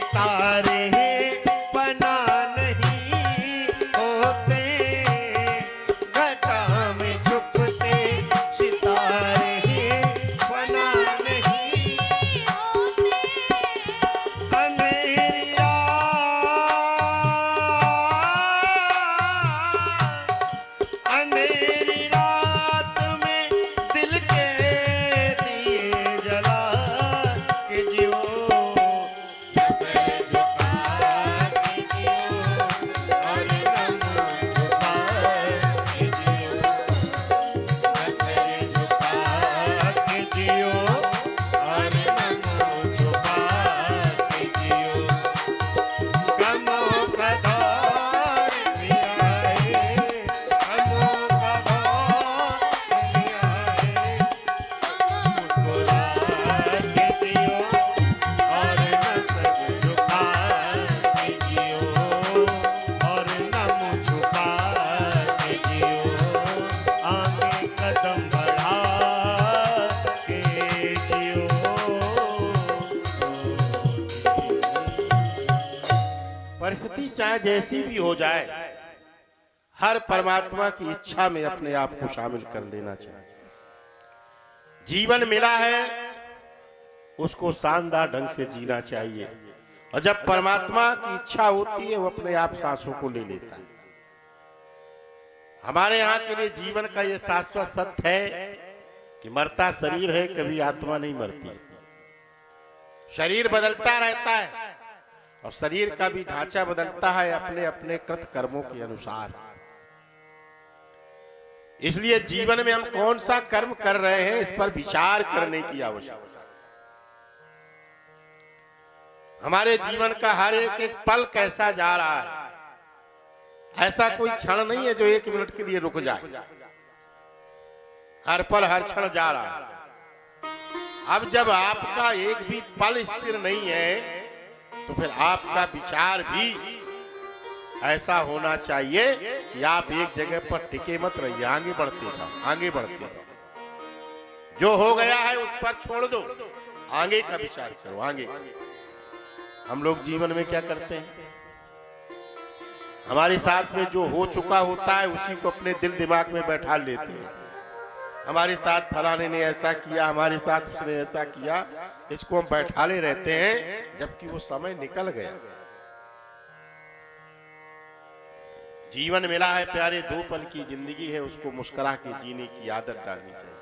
सितारे बना नहीं होते, घटा में छुपते सितारे बना नहीं होते। अंधेरी रात में दिल के दिए जला के जियो, सर झुका के जियो और नम झुका के जियो, सर झुका के जियो और नम झुका के जियो। गमों का दौर भी आए, गमों का दौर भी आए, मुस्कुरा के जियो और न सर झुका के जियो और नम झुका के जियो। आगे कदम बढ़ा के जियो। परिस्थिति चाहे जैसी भी हो जाए, हर परमात्मा की इच्छा में अपने आप को शामिल कर लेना चाहिए। जीवन मिला है उसको शानदार ढंग से जीना चाहिए, और जब परमात्मा की इच्छा होती है वो अपने आप सांसों को ले लेता है। हमारे यहाँ के लिए जीवन का ये शाश्वत सत्य है कि मरता शरीर है, कभी आत्मा नहीं मरती। शरीर बदलता रहता है और शरीर का भी ढांचा बदलता है अपने अपने कृत कर्मों के अनुसार। इसलिए जीवन में हम कौन सा कर्म कर रहे हैं इस पर विचार करने की आवश्यकता है। हमारे जीवन का हर एक एक पल कैसा जा रहा है, ऐसा कोई क्षण नहीं है जो 1 मिनट के लिए रुक जाए। हर पल हर क्षण जा रहा है। अब जब आपका एक भी पल स्थिर नहीं है तो फिर आपका विचार भी ऐसा होना चाहिए कि आप एक जगह पर टिके मत रहिए, आगे बढ़ते जाओ, आगे बढ़ते जाओ। जो हो गया है उस पर छोड़ दो, आगे का विचार करो, आगे। हम लोग जीवन में क्या करते हैं, हमारे साथ में जो हो चुका होता है उसी को अपने दिल दिमाग में बैठा लेते हैं। हमारे साथ फलाने ने ऐसा किया, हमारे साथ उसने ऐसा किया, इसको हम बैठाले रहते हैं, जबकि वो समय निकल गया। जीवन मिला है प्यारे, 2 पल की जिंदगी है, उसको मुस्कुरा के जीने की आदत डालनी चाहिए।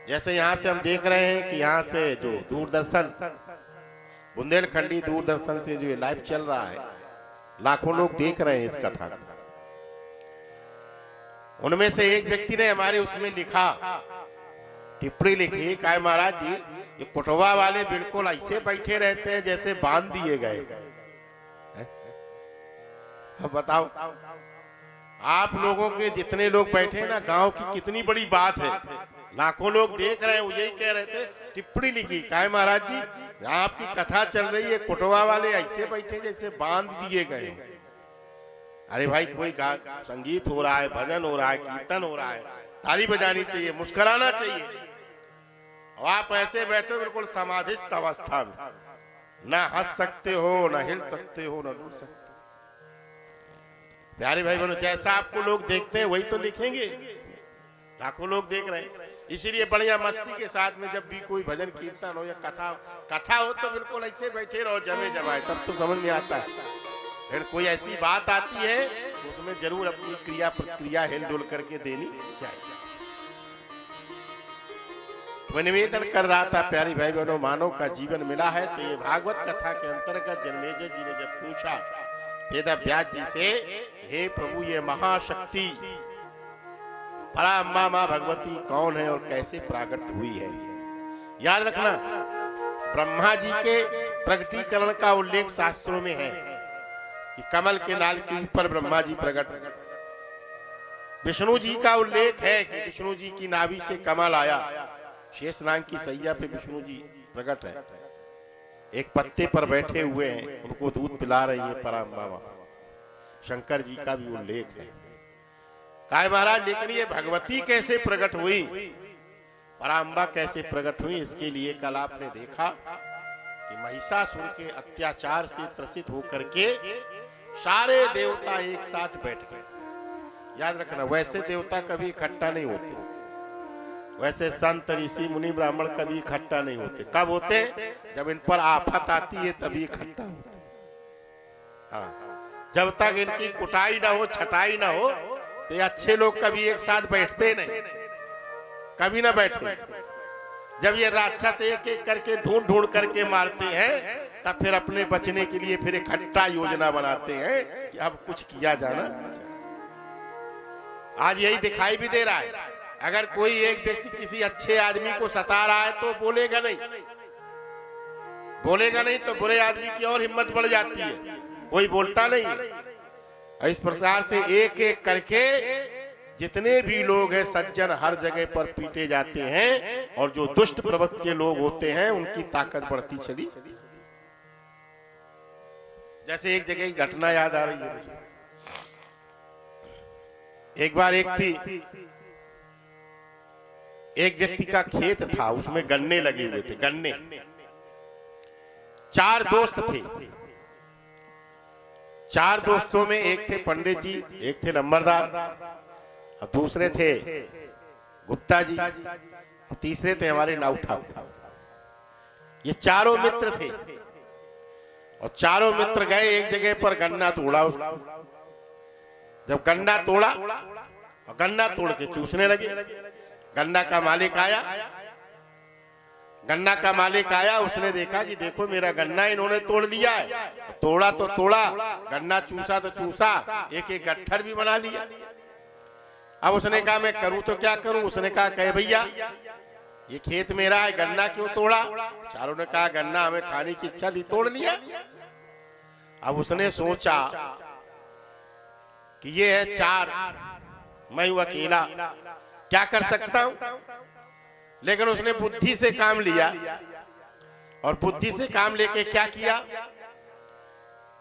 जैसे यहाँ से हम देख रहे हैं कि यहाँ से जो दूरदर्शन, बुंदेलखंडी दूरदर्शन से जो ये लाइव चल रहा है, लाखों लोग देख रहे हैं इस कथा को। उनमें से एक व्यक्ति ने हमारे उसमें लिखा, टिप्पणी लिखी, काय महाराज जी ये कोटवा वाले बिल्कुल ऐसे बैठे रहते हैं जैसे बांध दिए गए। अब बताओ, आप लोगों के जितने लोग बैठे ना, गांव की कितनी बड़ी बात है, लाखों लोग देख रहे हैं। यही कह रहे थे, टिप्पणी लिखी, काय महाराज जी आपकी कथा चल रही है, कोटवा वाले ऐसे बैठे जैसे बांध दिए गए। अरे भाई, कोई संगीत हो रहा है, भजन हो रहा है, कीर्तन हो रहा है, ताली बजानी चाहिए, मुस्कुराना चाहिए। और आप ऐसे बैठो बिल्कुल समाधिस्थ अवस्था में, ना हंस सकते हो, ना हिल सकते हो, ना डूल सकते हो। प्यारे भाई बहनों, जैसा आपको लोग देखते हैं वही तो लिखेंगे। लाखों लोग देख रहे हैं, इसीलिए बढ़िया मस्ती के साथ में जब भी कोई भजन कीर्तन हो या कथा हो तो बिल्कुल ऐसे बैठे रहो जमे जमाए, तब तो समझ में आता है। फिर कोई ऐसी बात आती है तो उसमें जरूर अपनी क्रिया प्रतिक्रिया हिलडुल करके देनी चाहिए। मैं निवेदन कर रहा था प्यारी भाई बहनों, मानव का जीवन मिला है तो ये भागवत कथा के अंतर्गत जन्मेजय जी ने जब पूछा वेदव्यास जी से, हे प्रभु ये महाशक्ति पराम्मा माँ भगवती कौन है और कैसे प्रकट हुई है। याद रखना, ब्रह्मा जी के प्रकटीकरण का उल्लेख शास्त्रों में है कि कमल के नाल के ऊपर ब्रह्मा जी प्रकट। विष्णु जी का उल्लेख है कि विष्णु जी की नाभि से कमल आया, शेषनाग की सैया पे विष्णु जी प्रकट है, एक पत्ते पर बैठे हुए हैं, उनको दूध पिला रही है पराम्बा। शंकर जी का भी उल्लेख है। काय महाराज, लेकिन ये भगवती कैसे प्रकट हुई, पराम्बा कैसे प्रकट हुई, इसके लिए कल आपने देखा कि महिषासुर के अत्याचार से त्रसित होकर के सारे देवता एक साथ बैठ गए। याद रखना, वैसे देवता कभी इकट्ठा नहीं होते, वैसे संत ऋषि मुनि ब्राह्मण कभी इकट्ठा नहीं होते। कब होते? जब इन पर आफत आती है तभी इकट्ठा होते। हाँ, जब तक इनकी कुटाई ना हो, छटाई ना हो, तो ये अच्छे लोग कभी एक साथ बैठते नहीं, कभी ना बैठते। जब ये राक्षस एक एक करके ढूंढ ढूंढ करके मारते हैं, तब फिर अपने बचने के लिए फिर इकट्ठा योजना बनाते हैं कि अब कुछ किया जाना। आज यही दिखाई भी दे रहा है। अगर कोई एक व्यक्ति किसी अच्छे आदमी को सता रहा है तो बोलेगा नहीं, बोलेगा नहीं तो बुरे आदमी की और हिम्मत बढ़ जाती है, कोई बोलता नहीं। इस प्रकार से एक एक करके जितने भी लोग हैं सज्जन हर जगह पर पीटे जाते हैं, और जो दुष्ट प्रवृत्ति के लोग होते हैं उनकी ताकत बढ़ती चली। जैसे एक जगह की घटना याद आ रही है। एक बार एक व्यक्ति का खेत था, उसमें गन्ने लगे हुए थे, गन्ने। 4 दोस्त थे। 4 दोस्तों में एक थे पंडित जी, एक थे नंबरदार, और दूसरे थे गुप्ता जी, और तीसरे थे हमारे नाऊ ठाकुर। ये चारों मित्र थे, और चारों मित्र गए एक जगह पर गन्ना तोड़ा। जब गन्ना तोड़ा और गन्ना तोड़ के चूसने लगे, गन्ना का मालिक आया। गन्ना का मालिक आया, उसने देखा कि देखो मेरा गन्ना इन्होंने तोड़ लिया है। तोड़ा तो तोड़ा, गन्ना चूसा तो चूसा, एक एक गट्ठर भी बना लिया। अब उसने कहा मैं करूं तो क्या करूं? उसने कहा कहे भैया ये खेत मेरा है, गन्ना क्यों तोड़ा? चारों ने कहा गन्ना हमें खाने की इच्छा थी, तोड़ लिया। अब उसने सोचा कि ये है 4, मैं हूं अकेला, क्या कर सकता हूं? लेकिन उसने बुद्धि से काम लिया, और बुद्धि से काम लेके क्या किया?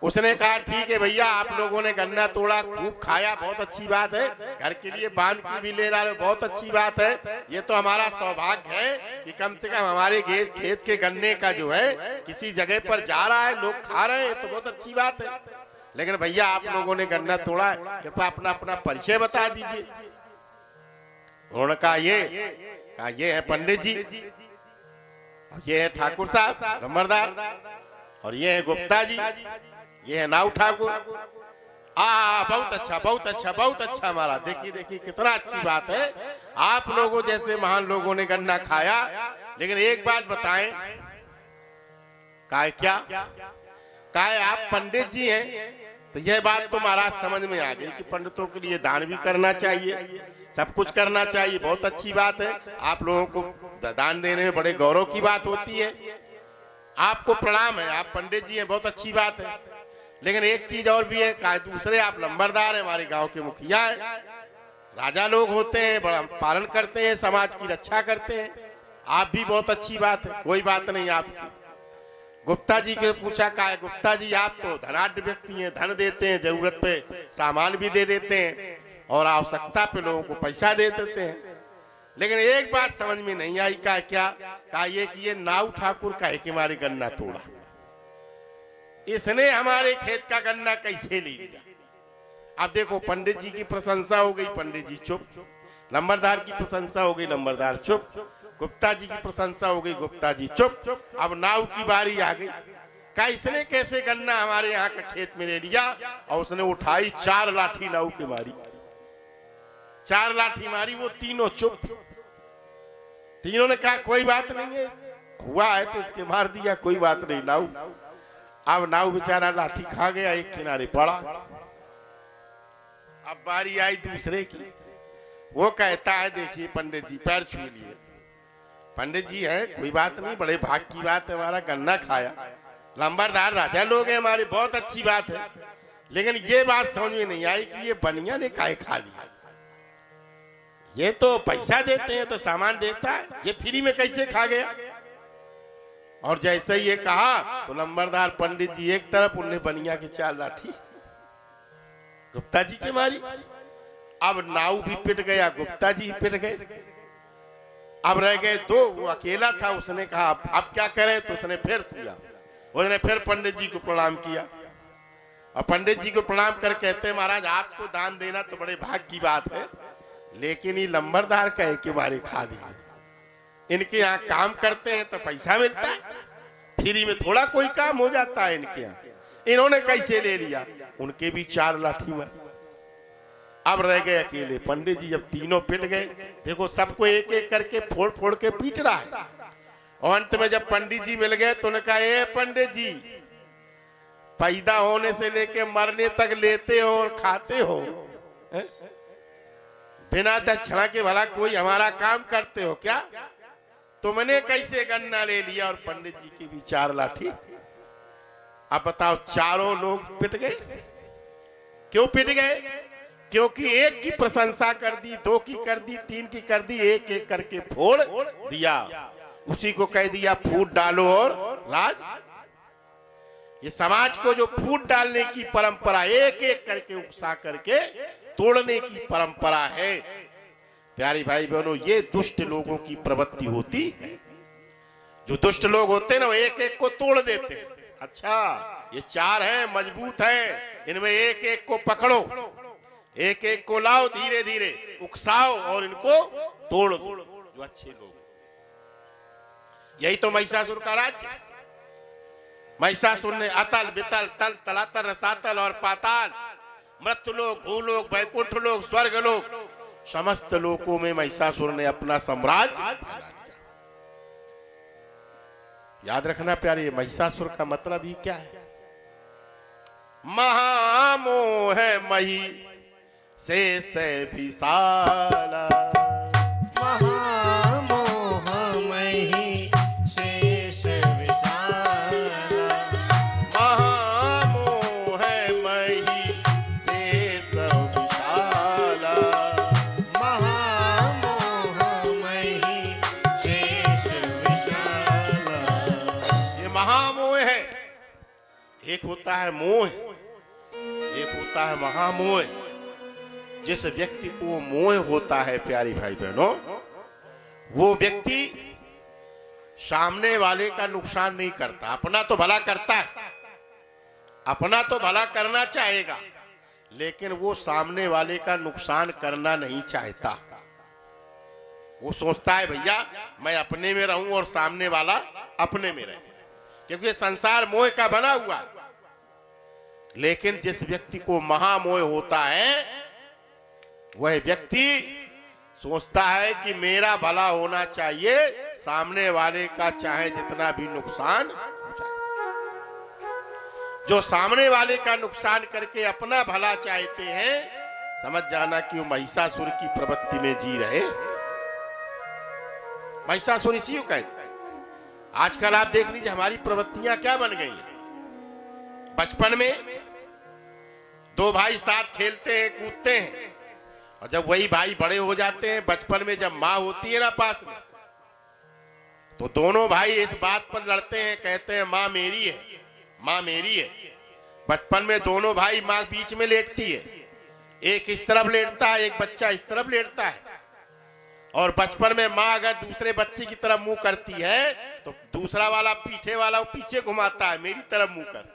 उसने कहा ठीक है भैया, आप लोगों ने गन्ना तोड़ा, खूब खाया, बहुत अच्छी बात है, घर के लिए बांध की भी ले रहे हो, बहुत अच्छी बात है। ये तो हमारा सौभाग्य है कि कम से कम हमारे खेत के गन्ने का जो है किसी जगह पर जा रहा है, लोग खा रहे हैं, तो बहुत अच्छी बात है। लेकिन भैया आप लोगों ने गन्ना तोड़ा है, कृपया अपना अपना परिचय बता दीजिए। उन्होंने कहा ये है पंडित जी, ये है ठाकुर साहब नंबरदार, और ये है गुप्ता जी, ये है नाऊ ठाकुर। बहुत अच्छा, बहुत अच्छा, बहुत अच्छा महाराज, देखिए देखिए कितना अच्छी बात है, आप लोगों जैसे महान लोगों ने गन्ना खाया। लेकिन एक बात बताएं, क्या आप पंडित जी हैं? तो यह बात तो महाराज समझ में आ गई कि पंडितों के लिए दान भी करना चाहिए, सब कुछ करना चाहिए, बहुत अच्छी बात है। आप लोगों को दान देने में बड़े गौरव की बात होती है, आपको प्रणाम है, आप पंडित जी हैं, बहुत अच्छी बात है। लेकिन एक चीज और भी है, दूसरे आप नंबरदार हैं, हमारे गांव के मुखिया हैं, राजा लोग होते हैं, बड़ा पालन करते हैं, समाज की रक्षा करते हैं, आप भी बहुत अच्छी बात है, कोई बात नहीं आपकी। गुप्ता जी के पूछा का गुप्ता जी आप तो धनाढ्य व्यक्ति हैं, धन देते हैं, जरूरत पे सामान भी दे देते हैं, और आवश्यकता पे लोगों को पैसा दे देते हैं। लेकिन एक बात समझ में नहीं आई, कहा ये नाऊ ठाकुर का है कि हमारे गन्ना तोड़ा, इसने हमारे खेत का गन्ना कैसे ले लिया? अब देखो पंडित जी की प्रशंसा हो गई, पंडित जी चुप, नंबरदार की प्रशंसा हो गई, नंबरदार चुप, गुप्ता जी की प्रशंसा हो गई, गुप्ता जी चुप। अब नाऊ की बारी आ गई, कहा इसने कैसे गन्ना हमारे यहाँ का खेत में ले लिया? और उसने उठाई 4 लाठी नाऊ की मारी, 4 लाठी मारी, वो तीनों चुप। तीनों ने कहा कोई बात नहीं है, हुआ है तो इसके मार दिया, कोई बात नहीं नाऊ। अब नाऊ बेचारा लाठी खा गया, एक किनारे पड़ा। अब बारी आई दूसरे की, वो कहता है देखिए पंडित जी, पैर छू लिए, पंडित जी है, कोई बात नहीं, बड़े भाग की बात है, हमारा गन्ना खाया, नंबरदार राजा लोग हैं हमारे, बहुत अच्छी बात है। लेकिन ये बात समझ में नहीं आई कि ये बनिया ने काहे खा लिया? ये तो पैसा देते हैं तो सामान देता है, ये फ्री में कैसे खा गया? और जैसे ही ये कहा तो नंबरदार पंडित जी एक तरफ, उन्हें बनिया की 4 लाठी गुप्ता जी की मारी। अब नाऊ भी पिट गया, गुप्ता जी पिट गए, अब रह गए 2, वो अकेला था। उसने कहा अब क्या करें? तो उसने फिर किया, उसने फिर पंडित जी को प्रणाम किया और पंडित जी को प्रणाम कर कहते हैं महाराज आपको दान देना तो बड़े भाग्य की बात है, लेकिन ये लंबरदार कहे के बारे खा लिए, इनके यहाँ काम करते हैं तो पैसा मिलता है, फ्री में थोड़ा कोई काम हो जाता है इनके यहाँ, इन्होंने कैसे ले लिया। उनके भी 4 लाठी मारी। अब रह गए अकेले पंडित जी। जब तीनों पिट गए, देखो सबको एक एक करके फोड़ फोड़ के पीट रहा है, और अंत में जब पंडित जी मिल गए तो उन्होंने कहा ए पंडित जी, पैदा होने से लेके मरने तक लेते हो और खाते हो, बिना दक्षिणा के भला कोई हमारा काम करते हो क्या? तुमने कैसे गन्ना ले लिया? और पंडित जी की भी 4 लाठी। अब बताओ चारों लोग पिट गए। क्यों पिट गए? क्योंकि एक की प्रशंसा कर दी, 2 की कर दी, 3 की कर दी, एक एक करके फोड़ दिया। उसी को कह दिया फूट डालो और राज। ये समाज को जो फूट डालने की परंपरा, एक एक करके उकसा करके तोड़ने की परंपरा है, प्यारी भाई बहनों, ये दुष्ट लोगों की प्रवृत्ति होती है। जो दुष्ट लोग होते हैं ना, वो एक एक को तोड़ देते हैं। अच्छा ये 4 हैं, मजबूत हैं, इनमें एक एक को पकड़ो, एक एक को लाओ, धीरे धीरे उकसाओ और इनको तोड़ दो। जो अच्छे लोग, यही तो महिषासुर का राज्य। महिषासुर ने अतल वितल तल तलातल रसातल और पाताल, मृत्युलोक, भूलोक, वैकुंठ लोक, स्वर्ग लोक, समस्त लोकों में महिषासुर ने अपना साम्राज्य फैला दिया। याद रखना प्यारे, महिषासुर का मतलब ही क्या है? महामोह है मही शेष विशाला, महामोह मही शेष विशाला, महामोह है मही शेष विशाला, महामोह मही शेष विशाला। ये महामोह है। एक होता है मोह, एक होता है महामोह। जिस व्यक्ति को मोह होता है प्यारी भाई बहनों, वो व्यक्ति सामने वाले का नुकसान नहीं करता, अपना तो भला करता है, अपना तो भला करना चाहेगा, लेकिन वो सामने वाले का नुकसान करना नहीं चाहता। वो सोचता है भैया मैं अपने में रहूं और सामने वाला अपने में रहे, क्योंकि संसार मोह का बना हुआ है। लेकिन जिस व्यक्ति को महामोह होता है, वह व्यक्ति सोचता है कि मेरा भला होना चाहिए, सामने वाले का चाहे जितना भी नुकसान हो जाए। जो सामने वाले का नुकसान करके अपना भला चाहते हैं, समझ जाना कि वो महिषासुर की प्रवृत्ति में जी रहे। महिषासुर इसी को कहते हैं। आजकल आप देख लीजिए हमारी प्रवृत्तियां क्या बन गई हैं। बचपन में 2 भाई साथ खेलते हैं, कूदते हैं, और जब वही भाई बड़े हो जाते हैं, बचपन में जब माँ होती है ना पास में, तो दोनों भाई इस बात पर लड़ते हैं, कहते हैं माँ मेरी है, माँ मेरी है। बचपन में दोनों भाई माँ बीच में लेटती है, एक इस तरफ लेटता है, एक बच्चा इस तरफ लेटता है। और बचपन में माँ अगर दूसरे बच्चे की तरफ मुंह करती है तो दूसरा वाला पीछे वाला वो पीछे घुमाता है, मेरी तरफ मुंह कर,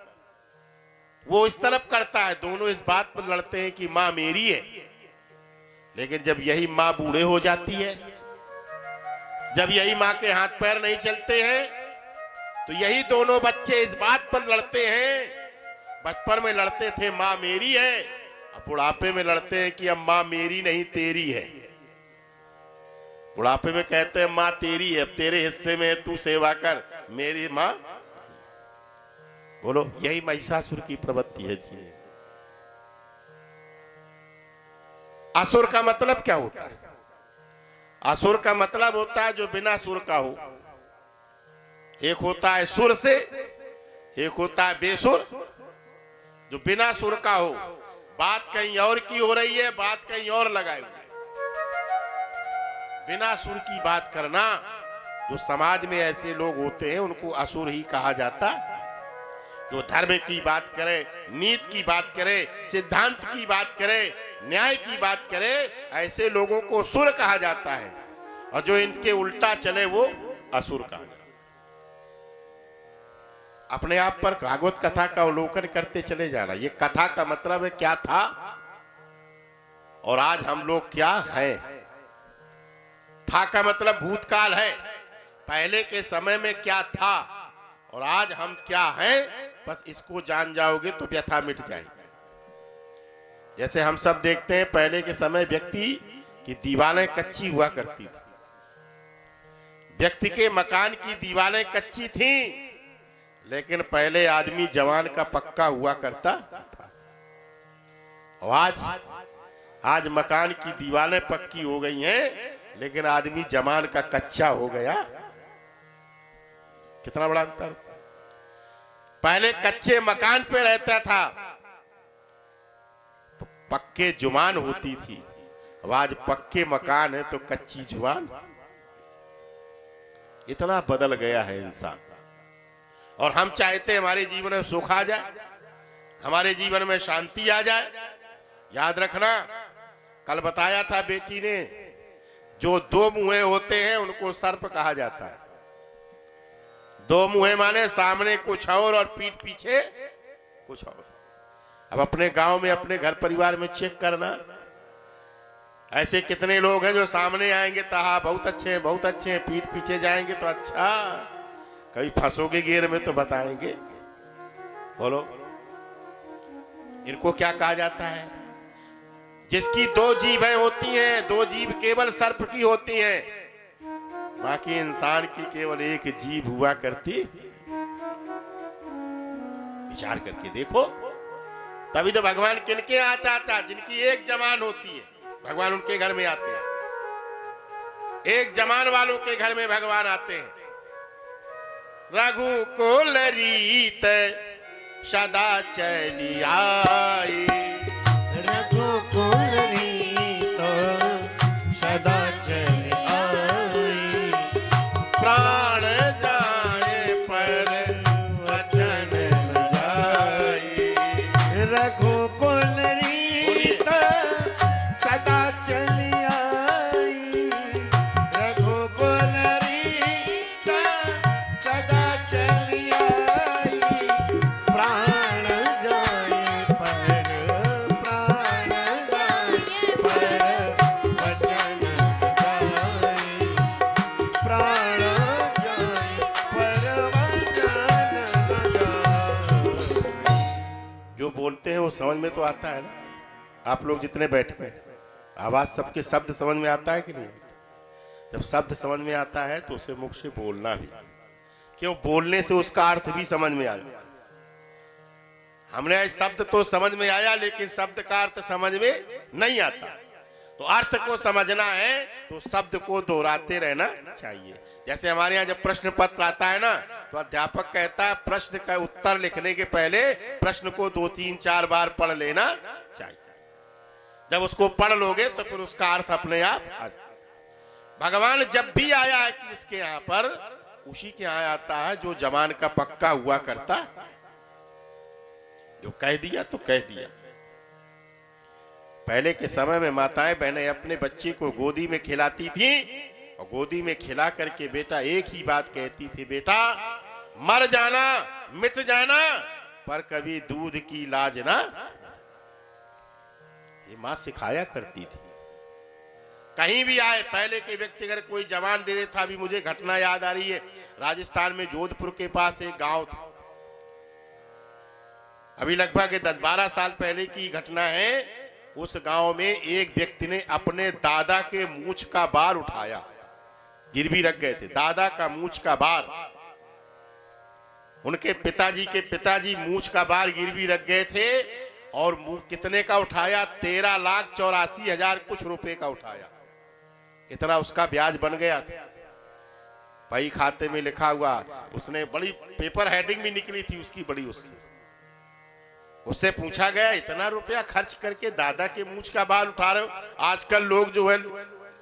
वो इस तरफ करता है। दोनों इस बात पर लड़ते हैं कि माँ मेरी है। लेकिन जब यही माँ बूढ़े हो जाती है, जब यही माँ के हाथ पैर नहीं चलते हैं, तो यही दोनों बच्चे इस बात पर लड़ते हैं। बचपन में लड़ते थे माँ मेरी है, अब बुढ़ापे में लड़ते हैं कि अब माँ मेरी नहीं तेरी है। बुढ़ापे में कहते हैं माँ तेरी है, अब तेरे हिस्से में तू सेवा कर, मेरी माँ। बोलो, यही महिषासुर की प्रवृत्ति है जी। असुर का मतलब क्या होता है? असुर का मतलब होता है जो बिना सुर का हो। एक होता है सुर से, एक होता है बेसुर। जो बिना सुर का हो, बात कहीं और की हो रही है, बात कहीं और लगाए हुए, बिना सुर की बात करना। जो समाज में ऐसे लोग होते हैं उनको असुर ही कहा जाता है। जो धर्म की बात करे, नीति की बात करे, सिद्धांत की बात करे, न्याय की बात करे, ऐसे लोगों को सुर कहा जाता है। और जो इनके उल्टा चले वो असुर कहा जाता है। अपने आप पर भागवत कथा का अवलोकन करते चले जाना। ये कथा का मतलब है क्या था और आज हम लोग क्या हैं। था का मतलब भूतकाल है, पहले के समय में क्या था और आज हम क्या हैं। बस इसको जान जाओगे तो व्यथा मिट जाएगी। जैसे हम सब देखते हैं पहले के समय व्यक्ति की दीवारें कच्ची हुआ करती थी, व्यक्ति के मकान की दीवारें कच्ची थीं, लेकिन पहले आदमी जवान का पक्का हुआ करता था। और आज मकान की दीवारें पक्की हो गई हैं, लेकिन आदमी जवान का कच्चा हो गया। कितना बड़ा अंतर। पहले कच्चे मकान पे रहता था तो पक्के जुबान होती थी, अब आज पक्के मकान है तो कच्ची जुबान। इतना बदल गया है इंसान। और हम चाहते हमारे जीवन में सुख आ जाए, हमारे जीवन में शांति आ जाए। याद रखना, कल बताया था बेटी ने, जो दो मुंहे होते हैं उनको सर्प कहा जाता है। दो मुंहे माने सामने कुछ और पीठ पीछे कुछ और। अब अपने गांव में अपने घर परिवार में चेक करना, ऐसे कितने लोग हैं जो सामने आएंगे तो हाँ बहुत अच्छे हैं बहुत अच्छे हैं, पीठ पीछे जाएंगे तो अच्छा कभी फंसोगे घेर में तो बताएंगे। बोलो, इनको क्या कहा जाता है? जिसकी दो जीभें होती हैं, दो जीभ केवल सर्प की होती हैं, बाकी इंसान की केवल एक जीभ हुआ करती। विचार करके देखो, तभी तो भगवान किनके यहाँ चाहता, जिनकी एक जबान होती है भगवान उनके घर में आते हैं। एक जबान वालों के घर में भगवान आते हैं। रघुकुल रीत सदा चली आई, रघुकुल रीत सदा चली आई, प्राण जाए पर वचन न जाए। रघुकुल रीत सदा चली आई, रघुकुल रीत सदा चली आई, प्राण जाए पर वचन जाए, प्राण जाए पर वचन जाए। जो बोलते हैं वो समझ में तो आता है ना। आप लोग जितने बैठे हैं, आवाज सबके शब्द समझ में आता है कि नहीं? जब शब्द समझ में आता है तो उसे मुख से बोलना भी, क्यों बोलने से उसका अर्थ भी समझ में आ जाता है। हमने शब्द तो समझ में आया, लेकिन शब्द का अर्थ समझ में नहीं आता। तो अर्थ को समझना है तो शब्द को दोहराते रहना चाहिए। जैसे हमारे यहाँ जब प्रश्न पत्र आता है ना, तो अध्यापक कहता है प्रश्न का उत्तर लिखने के पहले प्रश्न को 2-3-4 बार पढ़ लेना चाहिए। जब उसको पढ़ लोगे तो फिर उसका अर्थ अपने आप आ जाए। भगवान जब भी आया है किसके यहाँ पर, उसी के यहाँ आता है जो जबान का पक्का हुआ करता है। जो कह दिया तो कह दिया। पहले के समय में माताएं बहनें अपने बच्चे को गोदी में खिलाती थी, और गोदी में खिला करके बेटा एक ही बात कहती थी, बेटा मर जाना मिट जाना पर कभी दूध की लाज ना। ये मां सिखाया करती थी। कहीं भी आए पहले के व्यक्ति अगर कोई जवान दे देता, अभी मुझे घटना याद आ रही है, राजस्थान में जोधपुर के पास एक गांव था, अभी लगभग 10-12 साल पहले की घटना है। उस गांव में एक व्यक्ति ने अपने दादा के मूंछ का बार उठाया, गिरवी रख गए थे दादा का मूंछ का बार। उनके पिताजी के पिताजी मूंछ का बार गिरवी रख गए थे, और कितने का उठाया? 13,84,000 कुछ रुपए का उठाया। इतना उसका ब्याज बन गया था भाई, खाते में लिखा हुआ। उसने बड़ी पेपर हेडिंग भी निकली थी उसकी बड़ी। उससे पूछा गया इतना रुपया खर्च करके दादा के मूंछ का बाल उठा रहे हो? आजकल लोग जो है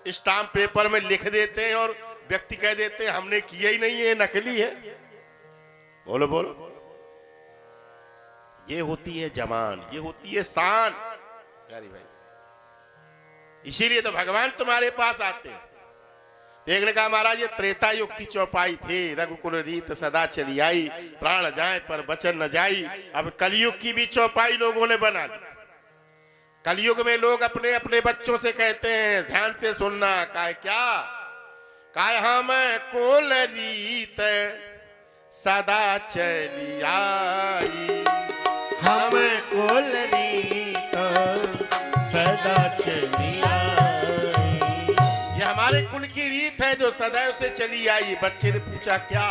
स्टाम्प पेपर में लिख देते हैं और व्यक्ति कह देते हैं हमने किया ही नहीं है, नकली है। बोलो बोलो, ये होती है जबान, ये होती है शान प्यारी भाई। इसीलिए तो भगवान तुम्हारे पास आते हैं। देखने का महाराज ये त्रेता युग की चौपाई थी, रघुकुल रीत सदा चली आई, प्राण जाए पर वचन न जाई। अब कलयुग की भी चौपाई लोगों ने बना ली। कलयुग में लोग अपने अपने बच्चों से कहते हैं, ध्यान से सुनना, क्या काय हम कुल रीत सदा चली आई, हम कुल रीत सदा चली आई। ये हमारे कुल की रीत है जो सदैव से चली आई। बच्चे ने पूछा क्या?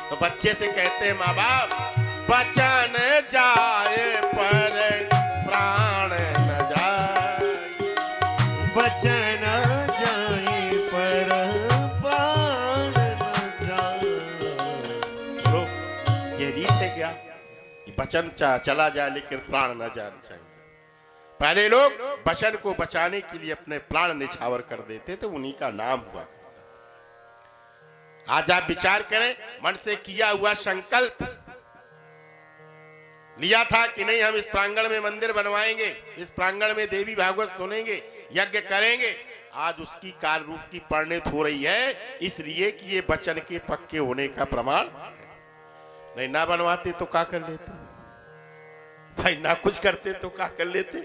तो बच्चे से कहते हैं माँ बाप, बचन जाए पर प्राण न जाए, बचन जाए पर प्राण न जाए। तो ये रीत है क्या? ये बचन चला जाए लेकिन प्राण न जाना चाहिए। पहले लोग बचन को बचाने के लिए अपने प्राण निछावर कर देते थे, उन्हीं का नाम हुआ करता था। आज आप विचार करें, मन से किया हुआ संकल्प लिया था कि नहीं हम इस प्रांगण में मंदिर बनवाएंगे, इस प्रांगण में देवी भागवत सुनेंगे, यज्ञ करेंगे, आज उसकी कार्य रूप की परिणत हो रही है, इसलिए कि ये वचन के पक्के होने का प्रमाण है। नहीं ना बनवाते तो क्या कर लेते भाई, ना कुछ करते तो क्या कर लेते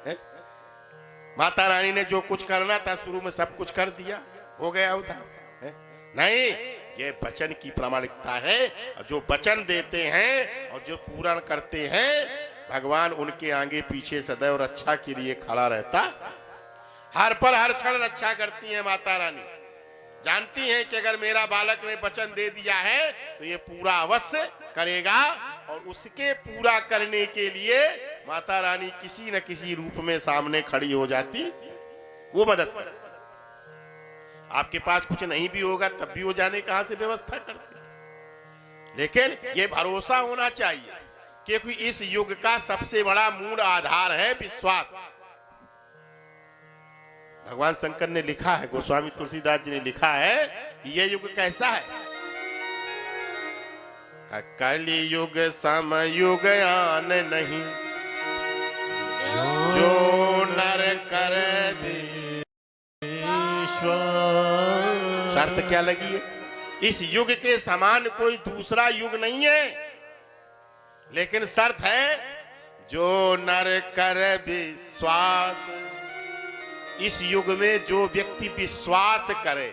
है? माता रानी ने जो कुछ करना था शुरू में सब कुछ कर दिया, हो गया उधर है? नहीं, ये वचन की प्रामाणिकता है। और जो वचन देते हैं और जो पूर्ण करते हैं, भगवान उनके आगे पीछे सदैव रक्षा के लिए खड़ा रहता। हर पल हर क्षण रक्षा करती है माता रानी। जानती हैं कि अगर मेरा बालक ने वचन दे दिया है तो ये पूरा अवश्य करेगा, और उसके पूरा करने के लिए माता रानी किसी न किसी रूप में सामने खड़ी हो जाती, वो मदद करती। आपके पास कुछ नहीं भी होगा तब भी वो जाने कहां से व्यवस्था करती। लेकिन ये भरोसा होना चाहिए, क्योंकि इस युग का सबसे बड़ा मूल आधार है विश्वास। भगवान शंकर ने लिखा है, गोस्वामी तुलसीदास जी ने लिखा है कि यह युग कैसा है। कलि युग सम युग आन नहीं, जो नर कर शर्त क्या लगी है? इस युग के समान कोई दूसरा युग नहीं है, लेकिन शर्त है जो नर कर विश्वास। इस युग में जो व्यक्ति विश्वास करे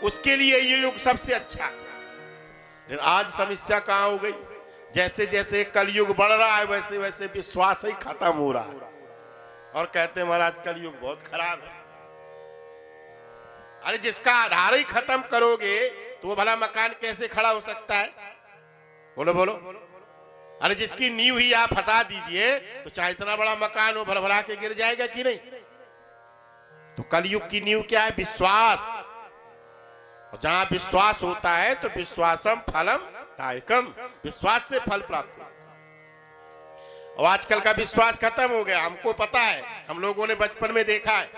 उसके लिए ये युग सबसे अच्छा है। लेकिन आज समस्या कहां हो गई? जैसे जैसे कलयुग बढ़ रहा है वैसे वैसे विश्वास ही खत्म हो रहा है, और कहते हैं महाराज कलयुग बहुत खराब है। अरे जिसका आधार ही खत्म करोगे तो वो भला मकान कैसे खड़ा हो सकता है? बोलो बोलो। अरे जिसकी नींव ही आप हटा दीजिए तो चाहे इतना बड़ा मकान हो भरभरा के गिर जाएगा कि नहीं? तो कलयुग की नींव क्या है? विश्वास। और जहां विश्वास होता है तो विश्वासम फलम दायकम, विश्वास से फल प्राप्त होता। और आजकल का विश्वास खत्म हो गया। हमको पता है, हम लोगों ने बचपन में देखा है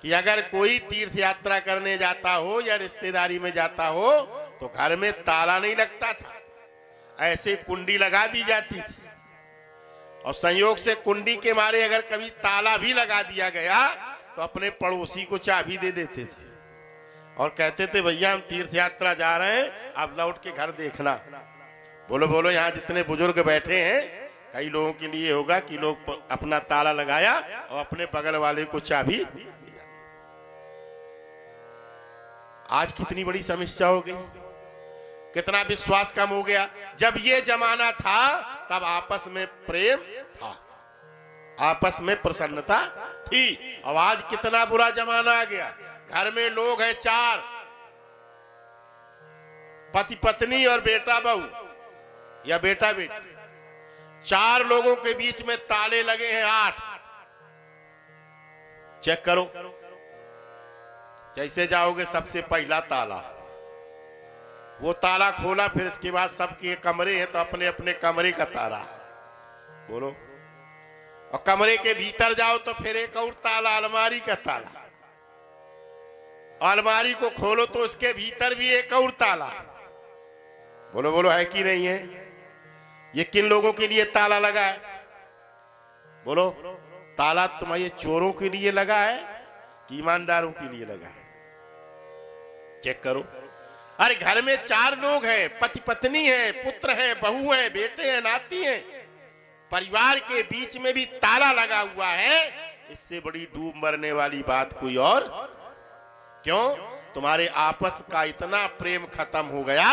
कि अगर कोई तीर्थ यात्रा करने जाता हो या रिश्तेदारी में जाता हो तो घर में ताला नहीं लगता था, ऐसे कुंडी लगा दी जाती थी। और संयोग से कुंडी के मारे अगर कभी ताला भी लगा दिया गया तो अपने पड़ोसी को चाबी दे देते थे और कहते थे भैया हम तीर्थ यात्रा जा रहे हैं, आप लौट के घर देखना। बोलो बोलो, यहाँ जितने बुजुर्ग बैठे हैं कई लोगों के लिए होगा कि लोग अपना ताला लगाया और अपने बगल वाले को चाबी दी जाती। आज कितनी बड़ी समस्या हो गई, कितना विश्वास कम हो गया। जब ये जमाना था तब आपस में प्रेम था, आपस में प्रसन्नता थी। अब आज कितना बुरा जमाना आ गया। घर में लोग हैं 4, पति पत्नी और बेटा बहू या बेटा बेटी, 4 लोगों के बीच में ताले लगे हैं 8। चेक करो, जैसे जाओगे सबसे पहला ताला, वो ताला खोला, फिर इसके बाद सबके कमरे हैं तो अपने अपने कमरे का ताला बोलो, और कमरे के भीतर जाओ तो फिर एक और ताला, अलमारी का ताला, अलमारी को खोलो तो उसके भीतर भी एक और ताला। बोलो बोलो, है कि नहीं है? ये किन लोगों के लिए ताला लगा है? बोलो, ताला तुम्हारे चोरों के लिए लगा है कि ईमानदारों के लिए लगा है? चेक करो। अरे घर में 4 लोग हैं, पति पत्नी है, पुत्र है, बहू है, बेटे हैं, नाती हैं, परिवार के बीच में भी ताला लगा हुआ है। इससे बड़ी डूब मरने वाली बात कोई और क्यों? तुम्हारे आपस का इतना प्रेम खत्म हो गया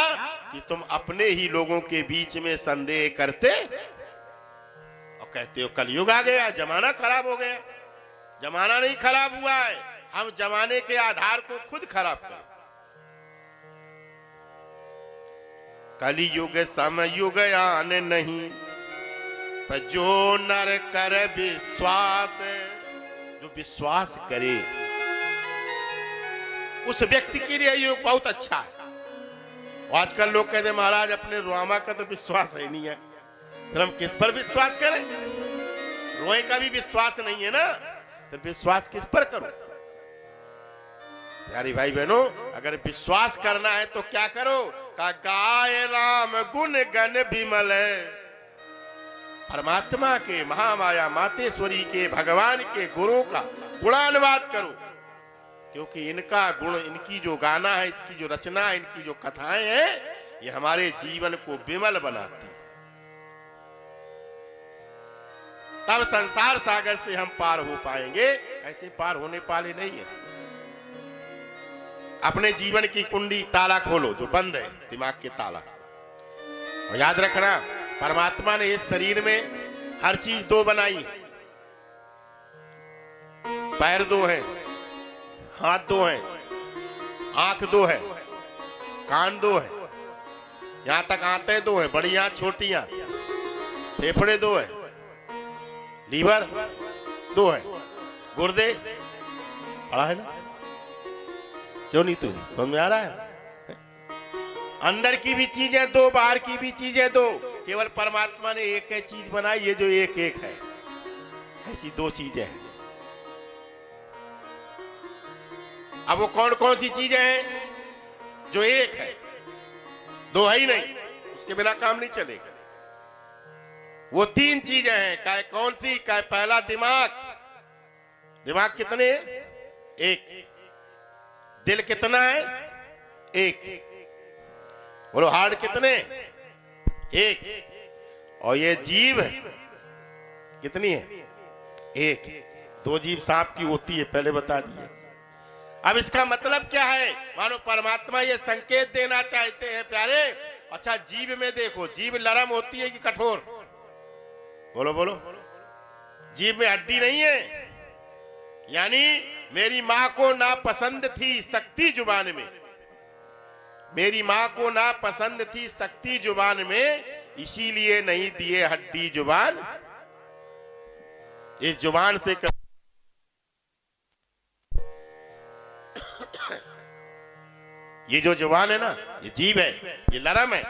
कि तुम अपने ही लोगों के बीच में संदेह करते और कहते हो कलयुग आ गया, जमाना खराब हो गया। जमाना नहीं खराब हुआ है, हम जमाने के आधार को खुद खराब कर। कलियुग समयुग आन नहीं, पर जो नर कर विश्वास, जो विश्वास करे उस व्यक्ति के लिए ये बहुत अच्छा है। आजकल लोग कहते महाराज अपने रुआमा का तो विश्वास है नहीं है, फिर हम किस पर विश्वास करें? रोए का भी विश्वास नहीं है ना, फिर विश्वास किस पर करो? यारी भाई बहनों, अगर विश्वास करना है तो क्या करो? का गाय राम गुण गण विमल, परमात्मा के, महामाया मातेश्वरी के, भगवान के गुणों का गुणानुवाद करो, क्योंकि इनका गुण, इनकी जो गाना है, इनकी जो रचना है, इनकी जो कथाएं हैं, ये हमारे जीवन को विमल बनाती है। तब संसार सागर से हम पार हो पाएंगे, ऐसे पार होने पाले नहीं है। अपने जीवन की कुंडी ताला खोलो जो बंद है, दिमाग के ताला। और याद रखना, परमात्मा ने इस शरीर में हर चीज 2 बनाई है। पैर 2 है, हाथ 2 है, आंख 2 है, कान 2 है, यहां तक आंतें 2 है, बड़ी आंख छोटी आंख, फेफड़े 2 है, लीवर 2 है, गुर्दे बड़ा है ना? क्यों नहीं? तू समझ में आ रहा है? अंदर की भी चीजें 2, बाहर की भी चीजें 2। केवल परमात्मा ने एक है चीज बनाई, ये जो एक है, ऐसी 2 चीजें हैं। अब वो कौन कौन सी चीजें हैं जो एक है? 2 है ही नहीं, उसके बिना काम नहीं चलेगा। वो 3 चीजें हैं। काय कौन सी? काय पहला दिमाग। दिमाग कितने? 1। दिल कितना है? 1। बोलो हार्ट कितने? 1। और ये जीभ कितनी है? 1। 2 जीभ सांप की होती है, पहले बता दिए। अब इसका मतलब क्या है? मानो परमात्मा ये संकेत देना चाहते हैं प्यारे, अच्छा जीभ में देखो, जीभ नरम होती है कि कठोर? बोलो बोलो। जीभ में हड्डी नहीं है। यानी मेरी मां को ना पसंद थी शक्ति जुबान में, मेरी मां को ना पसंद थी शक्ति जुबान में, इसीलिए नहीं दिए हड्डी जुबान। इस जुबान से ये जो जुबान है ना, ये जीभ है, ये नरम है।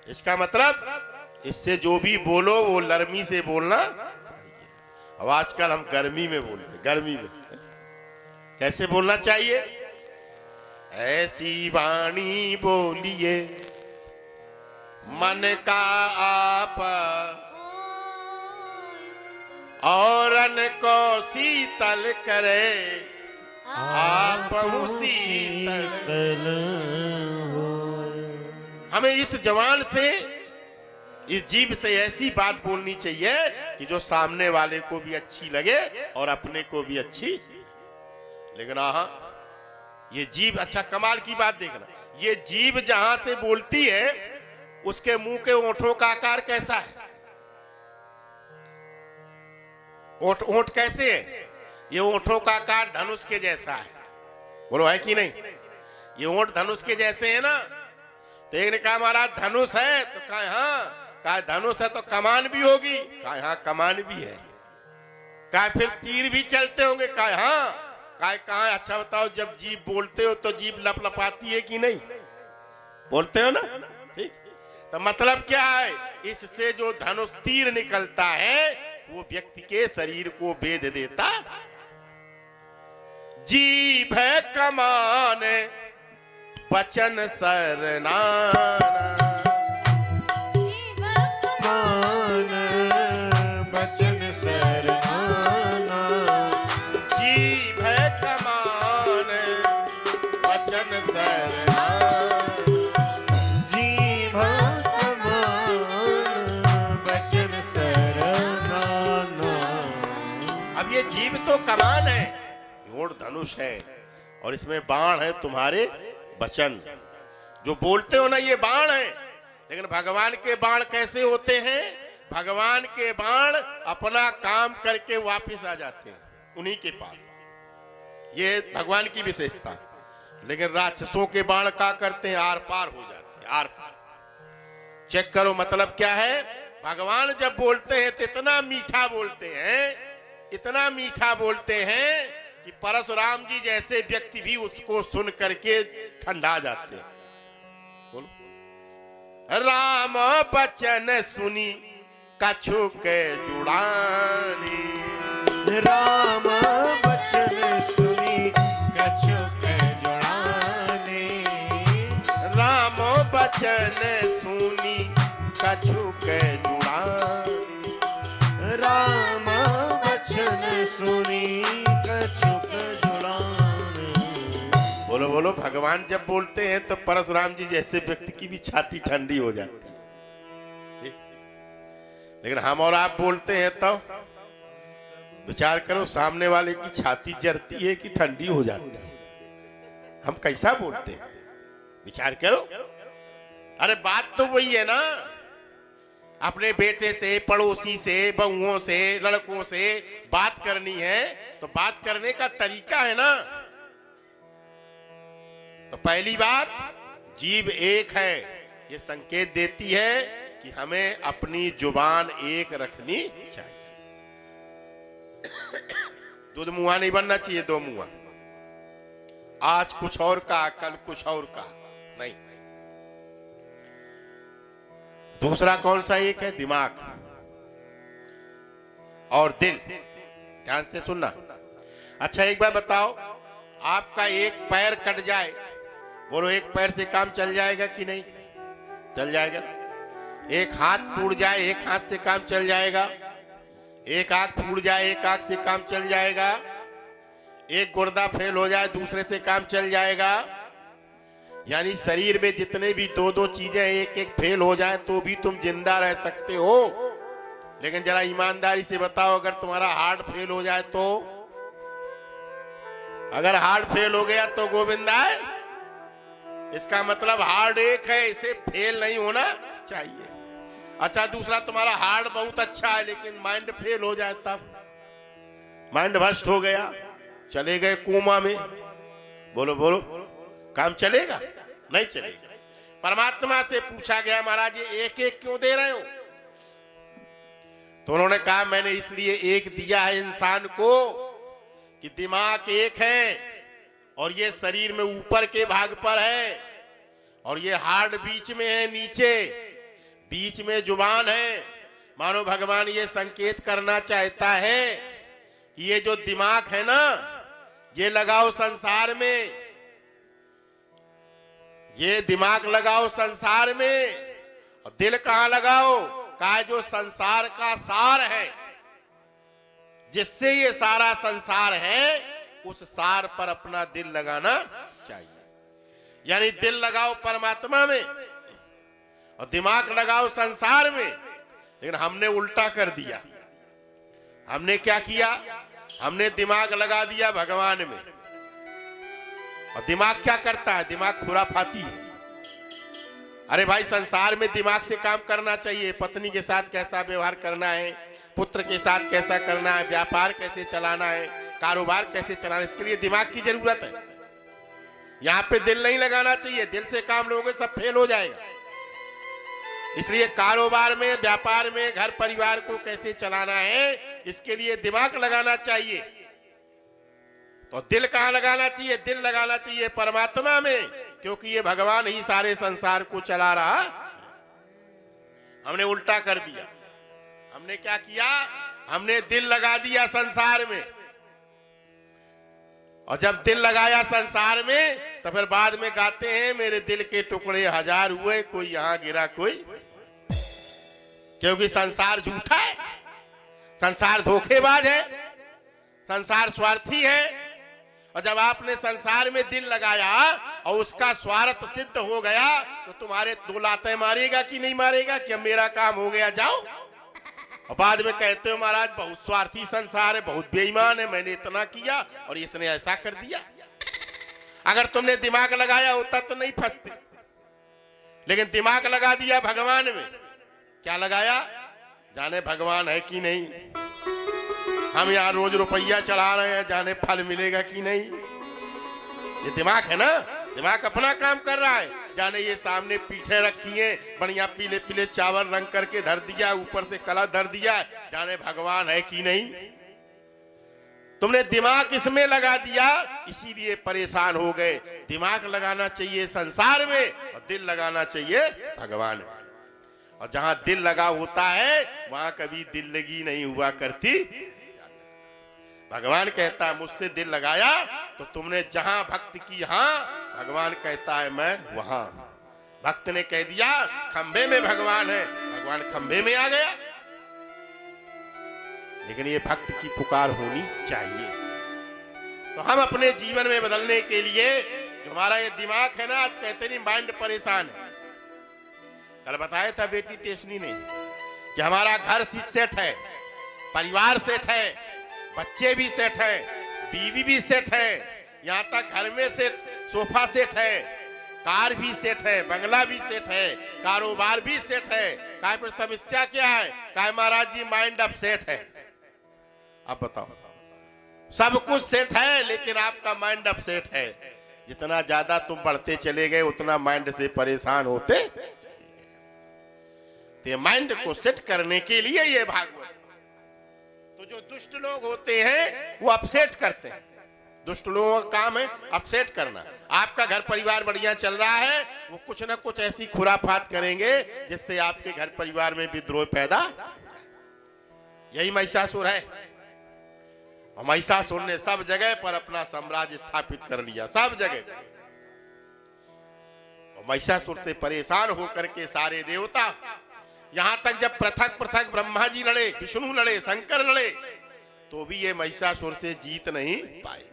इसका मतलब इससे जो भी बोलो वो नरमी से बोलना चाहिए। अब आजकल हम गर्मी में बोल रहे, गर्मी में कैसे बोलना चाहिए? ऐसी वाणी बोलिए मन का आप, औरन को शीतल करे आप शीतल। हमें इस जवान से, इस जीभ से ऐसी बात बोलनी चाहिए कि जो सामने वाले को भी अच्छी लगे और अपने को भी अच्छी। लेकिन ये जीभ, अच्छा कमाल की बात देखना, ये जीभ जहां से बोलती है उसके मुंह के ओंठों का आकार कैसा है? ओंठ कैसे है? ये ओंठों का आकार धनुष के जैसा है। बोलो है कि नहीं? ये ओंठ धनुष के जैसे है ना। तो एक ने कहा महाराज धनुष है, तो कहा हाँ। कहा धनुष है तो कमान भी होगी? कहा हाँ कमान भी है। कहा फिर तीर भी चलते होंगे? कहा हाँ। कहा अच्छा बताओ, जब जीभ बोलते हो तो जीभ लपलपाती है कि नहीं? बोलते हो ना? ठीक। तो मतलब क्या है? इससे जो धनुष तीर निकलता है वो व्यक्ति के शरीर को भेद देता। जीभ है कमान वचन सरनाना, वचन सरनाना। जीभ है कमान तो कमान है, योड़ धनुष है, और इसमें बाण है तुम्हारे वचन। जो बोलते हो ना ये बाण है, लेकिन भगवान के बाण कैसे होते हैं? भगवान के बाण अपना काम करके वापस आ जाते हैं उन्हीं के पास, ये भगवान की विशेषता। लेकिन राक्षसों के बाण क्या करते हैं? आर पार हो जाते हैं, आर पार। चेक करो मतलब क्या है। भगवान जब बोलते हैं तो इतना मीठा बोलते हैं, इतना मीठा बोलते हैं कि परशुराम जी जैसे व्यक्ति भी उसको सुन करके ठंडा जाते हैं। बोलो। राम बचन सुनी कछु के जुड़ानी, राम बचन सुनी कछु के जुड़ानी, राम बचन सुनी कछु के जुड़ानी, राम बचन सुनी कछु के जुड़ानी। बोलो बोलो। भगवान जब बोलते हैं तो परशुराम जी जैसे व्यक्ति की भी छाती ठंडी हो जाती है। लेकिन हम और आप बोलते हैं तो विचार करो, सामने वाले की छाती जरती है कि ठंडी हो जाती है? हम कैसा बोलते हैं? विचार करो। अरे बात तो वही है ना, अपने बेटे से, पड़ोसी से, बहुओं से, लड़कों से बात करनी है तो बात करने का तरीका है ना। तो पहली बात, जीभ एक है, ये संकेत देती है कि हमें अपनी जुबान एक रखनी चाहिए। दूध मुआ नहीं बनना चाहिए, दो मुआ। आज कुछ और का, कल कुछ और का नहीं। दूसरा कौन सा एक है? दिमाग और दिल। ध्यान से सुनना। अच्छा एक बार बताओ, आपका एक पैर कट जाए, बोलो एक पैर से काम चल जाएगा कि नहीं? चल जाएगा। एक हाथ टूट जाए, एक हाथ से काम चल जाएगा। एक आंख फूट जाए, एक आंख से काम चल जाएगा। एक गुर्दा फेल हो जाए, दूसरे से काम चल जाएगा। यानी शरीर में जितने भी दो दो चीजें एक एक फेल हो जाए तो भी तुम जिंदा रह सकते हो। लेकिन जरा ईमानदारी से बताओ, अगर तुम्हारा हार्ट फेल हो जाए तो? अगर हार्ट फेल हो गया तो गोविंदा है, इसका मतलब हार्ट एक है, इसे फेल नहीं होना चाहिए। अच्छा दूसरा, तुम्हारा हार्ट बहुत अच्छा है लेकिन माइंड फेल हो जाए तब? माइंड भ्रष्ट हो गया, चले गए कोमा में, बोलो बोलो, काम चलेगा? नहीं चलेगा। परमात्मा से पूछा गया, महाराज ये एक एक क्यों दे रहे हो? तो उन्होंने कहा मैंने इसलिए एक दिया है इंसान को कि दिमाग एक है और ये शरीर में ऊपर के भाग पर है, और ये हार्ट बीच में है, नीचे बीच में जुबान है। मानो भगवान ये संकेत करना चाहता है कि ये जो दिमाग है ना, ये लगाओ संसार में, ये दिमाग लगाओ संसार में। और दिल कहां लगाओ? कहा जो संसार का सार है, जिससे ये सारा संसार है, उस सार पर अपना दिल लगाना चाहिए। यानी दिल लगाओ परमात्मा में और दिमाग लगाओ संसार में। लेकिन हमने उल्टा कर दिया। हमने क्या किया? हमने दिमाग लगा दिया भगवान में। और दिमाग क्या करता है? दिमाग खुराफाती है। अरे भाई संसार में दिमाग से काम करना चाहिए। पत्नी के साथ कैसा व्यवहार करना है, पुत्र के साथ कैसा करना है, व्यापार कैसे चलाना है, कारोबार कैसे चलाना है, इसके लिए दिमाग की जरूरत है। यहाँ पे दिल नहीं लगाना चाहिए। दिल से काम लोगे सब फेल हो जाएगा। इसलिए कारोबार में, व्यापार में, घर परिवार को कैसे चलाना है, इसके लिए दिमाग लगाना चाहिए। तो दिल कहाँ लगाना चाहिए? दिल लगाना चाहिए परमात्मा में, क्योंकि ये भगवान ही सारे संसार को चला रहा। हमने उल्टा कर दिया। हमने क्या किया? हमने दिल लगा दिया संसार में। और जब दिल लगाया संसार में तो फिर बाद में गाते हैं मेरे दिल के टुकड़े हजार हुए, कोई यहां गिरा कोई। क्योंकि संसार झूठा है, संसार धोखेबाज है, संसार स्वार्थी है। और जब आपने संसार में दिल लगाया और उसका स्वार्थ सिद्ध हो गया तो तुम्हारे दो लातें मारेगा कि नहीं मारेगा कि अब मेरा काम हो गया जाओ? और बाद में कहते हो महाराज बहुत स्वार्थी संसार है, बहुत बेईमान है, मैंने इतना किया और इसने ऐसा कर दिया। अगर तुमने दिमाग लगाया होता तो नहीं फंसते, लेकिन दिमाग लगा दिया भगवान में। क्या लगाया? जाने भगवान है कि नहीं, हम यहाँ रोज रुपया चढ़ा रहे हैं, जाने फल मिलेगा कि नहीं। ये दिमाग है ना, दिमाग अपना काम कर रहा है। जाने ये सामने पीठे रखी है, बढ़िया पीले पीले चावल रंग करके धर दिया, ऊपर से कला धर दिया, जाने भगवान है कि नहीं। तुमने दिमाग इसमें लगा दिया, इसीलिए परेशान हो गए। दिमाग लगाना चाहिए संसार में और दिल लगाना चाहिए भगवान में। और जहां दिल लगा होता है वहां कभी दिल लगी नहीं हुआ करती। भगवान कहता है मुझसे दिल लगाया तो तुमने जहां भक्ति की, हां भगवान कहता है मैं वहां। भक्त ने कह दिया खंभे में भगवान है, भगवान खंभे में आ गया। लेकिन ये भक्त की पुकार होनी चाहिए। तो हम अपने जीवन में बदलने के लिए, जो हमारा ये दिमाग है ना, आज कहते नहीं माइंड परेशान है। कल बताया था बेटी तेजनी ने कि हमारा घर सेट है, परिवार सेट है, बच्चे भी सेट है, बीवी भी सेट है, यहाँ तक घर में सेट, सोफा सेट है, कार भी सेट है, बंगला भी सेट है, कारोबार भी सेट है। कहा पर समस्या क्या है? कहा महाराज जी माइंड अपसेट है। अब बताओ, सब कुछ सेट है लेकिन आपका माइंड अपसेट है। जितना ज्यादा तुम बढ़ते चले गए उतना माइंड से परेशान होते। तो माइंड को सेट करने के लिए ये भागवत। तो जो दुष्ट लोग होते हैं वो अपसेट करते हैं। दुष्ट लोगों का काम है अपसेट करना। आपका घर परिवार बढ़िया चल रहा है, वो कुछ ना कुछ ऐसी खुराफात करेंगे जिससे आपके घर परिवार में विद्रोह पैदा। यही महिषासुर है। और महिषासुर ने सब जगह पर अपना साम्राज्य स्थापित कर लिया, सब जगह। और महिषासुर से परेशान होकर के सारे देवता, यहां तक जब पृथक पृथक ब्रह्मा जी लड़े, विष्णु लड़े, शंकर लड़े, तो भी ये महिषासुर से जीत नहीं पाए।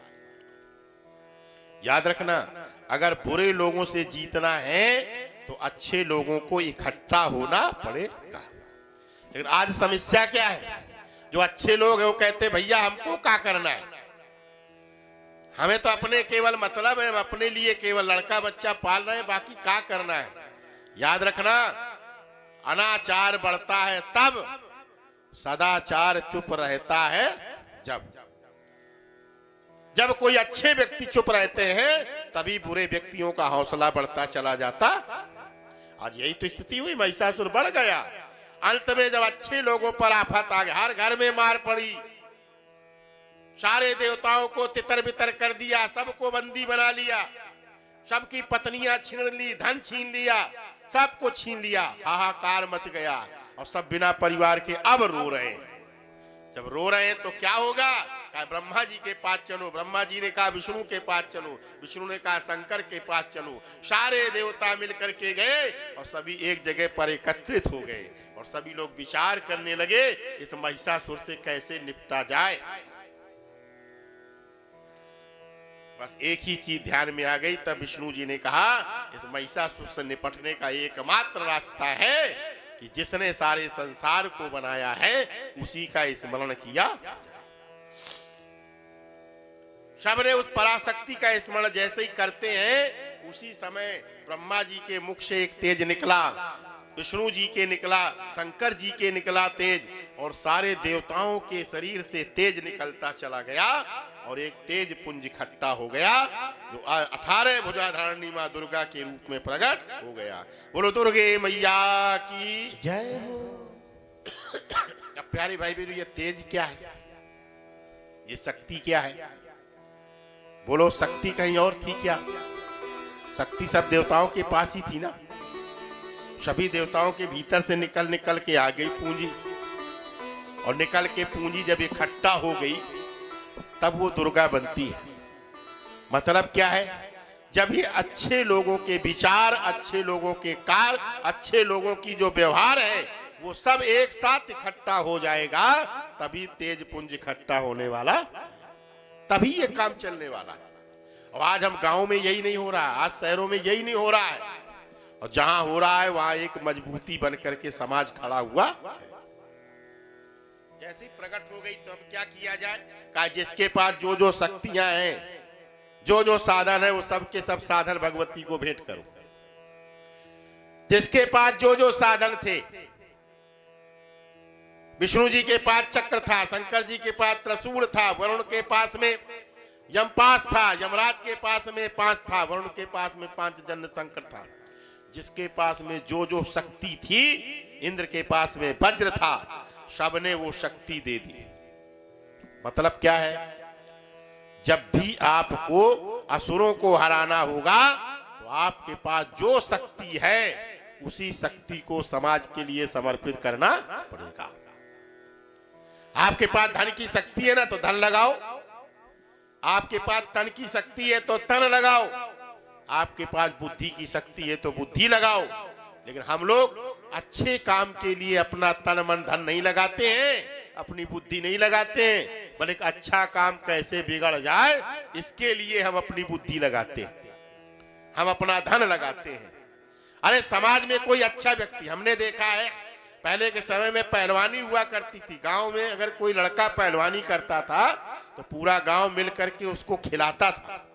याद रखना, अगर बुरे लोगों से जीतना है तो अच्छे लोगों को इकट्ठा होना पड़ेगा। लेकिन आज समस्या क्या है? जो अच्छे लोग हैं वो कहते भैया हमको क्या करना है, हमें तो अपने केवल मतलब है, हम अपने लिए केवल लड़का बच्चा पाल रहे हैं, बाकी क्या करना है। याद रखना, अनाचार बढ़ता है तब, सदाचार चुप रहता है जब। जब कोई अच्छे व्यक्ति चुप रहते हैं तभी बुरे व्यक्तियों का हौसला बढ़ता चला जाता। आज यही तो स्थिति हुई, महिषासुर बढ़ गया। अंत में जब अच्छे लोगों पर आफत आ गई, हर घर में मार पड़ी, सारे देवताओं को तितर बितर कर दिया, सबको बंदी बना लिया, सबकी पत्नियां छीन ली, धन छीन लिया, सबको छीन लिया, हाहाकार मच गया। और सब बिना परिवार के अब रो रहे हैं। जब रो रहे हैं तो क्या होगा? कहा ब्रह्मा जी के पास चलो, ब्रह्मा जी ने कहा विष्णु के पास चलो, विष्णु ने कहा शंकर के पास चलो। सारे देवता मिलकर के गए और सभी एक जगह पर एकत्रित हो गए और सभी लोग विचार करने लगे इस महिषासुर से कैसे निपटा जाए। बस एक ही चीज ध्यान में आ गई। तब विष्णु जी ने कहा इस महिषासुर से निपटने का एकमात्र रास्ता है कि जिसने सारे संसार को बनाया है उसी का स्मरण किया। सबने उस पराशक्ति का स्मरण जैसे ही करते हैं, उसी समय ब्रह्मा जी के मुख से एक तेज निकला, विष्णु जी के निकला, शंकर जी के निकला तेज, और सारे देवताओं के शरीर से तेज निकलता चला गया और एक तेज पुंज इकट्ठा हो गया जो 18 भुजाधारिणी मां दुर्गा के रूप में प्रकट हो गया। बोलो दुर्गे मैया की जय हो। अब प्यारे भाई बहनों, ये तेज क्या है? ये शक्ति क्या है? बोलो, शक्ति कहीं और थी क्या? शक्ति सब देवताओं के पास ही थी ना। सभी देवताओं के भीतर से निकल के आ गई पूंजी, और निकल के पूंजी जब इकट्ठा हो गई तब वो दुर्गा बनती है। मतलब क्या है? जब ये अच्छे लोगों के विचार, अच्छे लोगों के कार्य, अच्छे लोगों की जो व्यवहार है वो सब एक साथ इकट्ठा हो जाएगा, तभी तेज पुंज इकट्ठा होने वाला, तभी ये काम चलने वाला है। और आज हम गांव में यही नहीं हो रहा, आज शहरों में यही नहीं हो रहा है, और जहां हो रहा है वहां एक मजबूती बन करके समाज खड़ा हुआ। जैसे ही प्रकट हो गई तो अब क्या किया जाए? कहा जिसके पास जो जो शक्तियां हैं, जो जो साधन है, वो सब के सब साधन भगवती को भेंट करो। जिसके पास जो जो साधन थे, विष्णु जी के पास चक्र था, शंकर जी के पास त्रिशूल था, वरुण के पास में यमपास था, यमराज के पास में पांच था, वरुण के पास में पांच जन्म शंकर था। जिसके पास में जो जो शक्ति थी, इंद्र के पास में वज्र था, सबने वो शक्ति दे दी। मतलब क्या है? जब भी आपको असुरों को हराना होगा तो आपके पास जो शक्ति है उसी शक्ति को समाज के लिए समर्पित करना पड़ेगा। आपके पास धन की शक्ति है ना, तो धन लगाओ। आपके पास तन की शक्ति है तो तन लगाओ। आपके पास बुद्धि की शक्ति है तो बुद्धि लगाओ। लेकिन हम लोग अच्छे काम के लिए अपना तन मन धन नहीं लगाते हैं, अपनी बुद्धि नहीं लगाते हैं, बल्कि अच्छा काम कैसे बिगड़ जाए इसके लिए हम अपनी बुद्धि लगाते हैं, हम अपना धन लगाते हैं। अरे समाज में कोई अच्छा व्यक्ति, हमने देखा है पहले के समय में पहलवानी हुआ करती थी। गांव में अगर कोई लड़का पहलवानी करता था तो पूरा गांव मिलकर के उसको खिलाता था।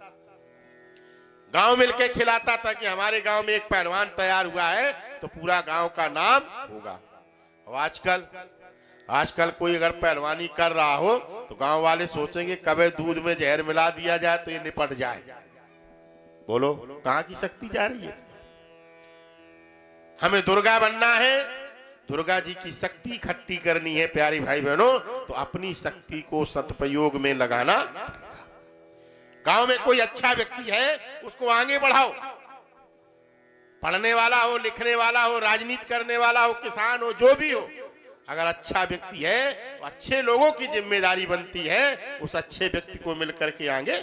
गांव मिलकर खिलाता था कि हमारे गांव में एक पहलवान तैयार हुआ है तो पूरा गांव का नाम होगा। और आजकल कोई अगर पहलवानी कर रहा हो तो गांव वाले सोचेंगे कभी दूध में जहर मिला दिया जाए तो ये निपट जाए। बोलो कहां की शक्ति जा रही है? हमें दुर्गा बनना है, दुर्गा जी की शक्ति इकट्ठी करनी है प्यारी भाई बहनों, तो अपनी शक्ति को सदुपयोग में लगाना पड़ेगा। गांव में कोई अच्छा व्यक्ति है उसको आगे बढ़ाओ। पढ़ने वाला हो, लिखने वाला हो, राजनीति करने वाला हो, किसान हो, जो भी हो, अगर अच्छा व्यक्ति है तो अच्छे लोगों की जिम्मेदारी बनती है उस अच्छे व्यक्ति को मिलकर के आगे।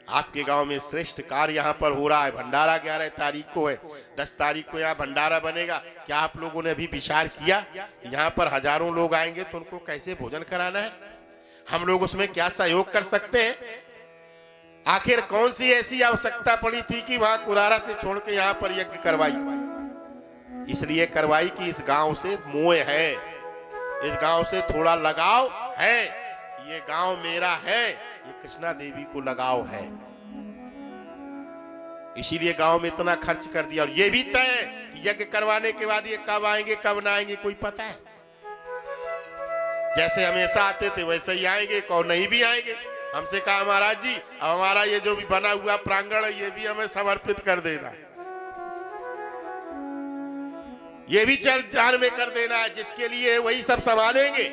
आपके गांव में श्रेष्ठ कार्य यहाँ पर हो रहा है, भंडारा 11 तारीख को है, 10 तारीख को यहाँ भंडारा बनेगा। क्या आप लोगों ने अभी विचार किया यहाँ पर हजारों लोग आएंगे तो उनको कैसे भोजन कराना है? हम लोग उसमें क्या सहयोग कर सकते हैं? आखिर कौन सी ऐसी आवश्यकता पड़ी थी कि वहां कुरारा से छोड़ के यहाँ पर यज्ञ करवाई? इसलिए करवाई कि इस गांव से मोह है, इस गांव से थोड़ा लगाव है, ये गांव मेरा है, ये कृष्णा देवी को लगाव है। इसीलिए गांव में इतना खर्च कर दिया। और ये भी तय कि यज्ञ करवाने के बाद ये कब आएंगे कब ना आएंगे कोई पता है? जैसे हमेशा आते थे वैसे ही आएंगे, और नहीं भी आएंगे। हमसे कहा महाराज जी अब हमारा ये जो भी बना हुआ प्रांगण है ये भी हमें समर्पित कर देना, ये भी चरण में कर देना है, जिसके लिए वही सब संभालेंगे।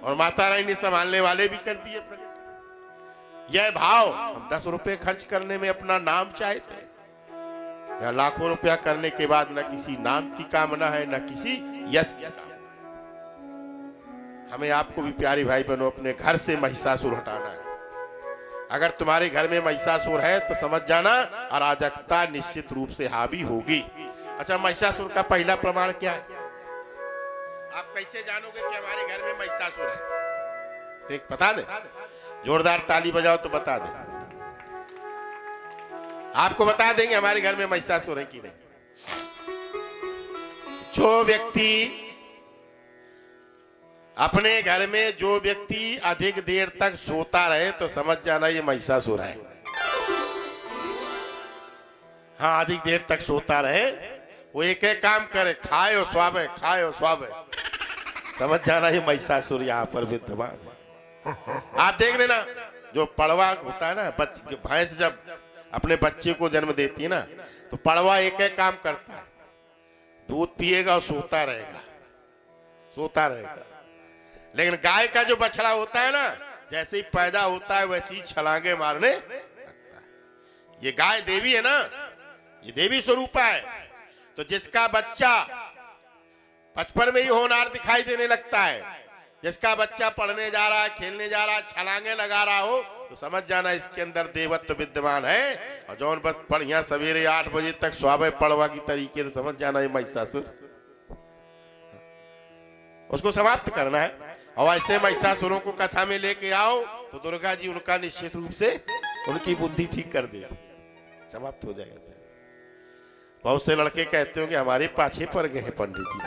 और माता रानी ने संभालने वाले भी कर दिए प्रकट। यह भाव हम 10 रुपए खर्च करने में अपना नाम चाहते हैं, या लाखों रुपया करने के बाद न किसी नाम की कामना है न किसी यश की कामना है। हमें आपको भी प्यारी भाई बहनों अपने घर से महिषासुर हटाना है। अगर तुम्हारे घर में महिषासुर है तो समझ जाना अराजकता निश्चित रूप से हावी होगी। अच्छा, महिषासुर का पहला प्रमाण क्या है? आप कैसे जानोगे कि हमारे घर में महिषासुर है? एक बता दे, जोरदार ताली बजाओ तो बता दे। आपको बता देंगे हमारे घर में महिषासुर है कि नहीं। जो व्यक्ति अपने घर में जो व्यक्ति अधिक देर तक सोता रहे तो समझ जाना ये महिषासुर है। हाँ, अधिक देर तक सोता रहे, वो एक एक काम करे, खाए और स्वावे, खाए और स्वावे, समझ जाना ये महिषासुर यहाँ पर विद्यमान। आप देख लेना, जो पड़वा होता है ना, भैंस जब अपने बच्चे को जन्म देती है ना तो पड़वा एक एक काम करता है, दूध पिएगा और सोता रहेगा, सोता रहेगा। लेकिन गाय का जो बछड़ा होता है ना, जैसे ही पैदा होता है वैसे ही छलांगे मारने लगता है। ये गाय देवी है ना, ये देवी स्वरूप है। तो जिसका बच्चा बचपन में ही होनहार दिखाई देने लगता है, जिसका बच्चा पढ़ने जा रहा है, खेलने जा रहा है, छलांगे लगा रहा हो, तो समझ जाना इसके अंदर देवत्व विद्यमान है। और जौन बस बढ़िया सवेरे 8 बजे तक स्वावे पड़वा की तरीके से समझ जाना ये महिषासुर, उसको समाप्त करना है। और ऐसे महिषासुरों को कथा में लेके आओ तो दुर्गा जी उनका निश्चित रूप से उनकी बुद्धि ठीक कर देगा, समाप्त हो जाएगा। बहुत से लड़के कहते हो कि हमारे पाछे पड़ गए हैं पंडित जी।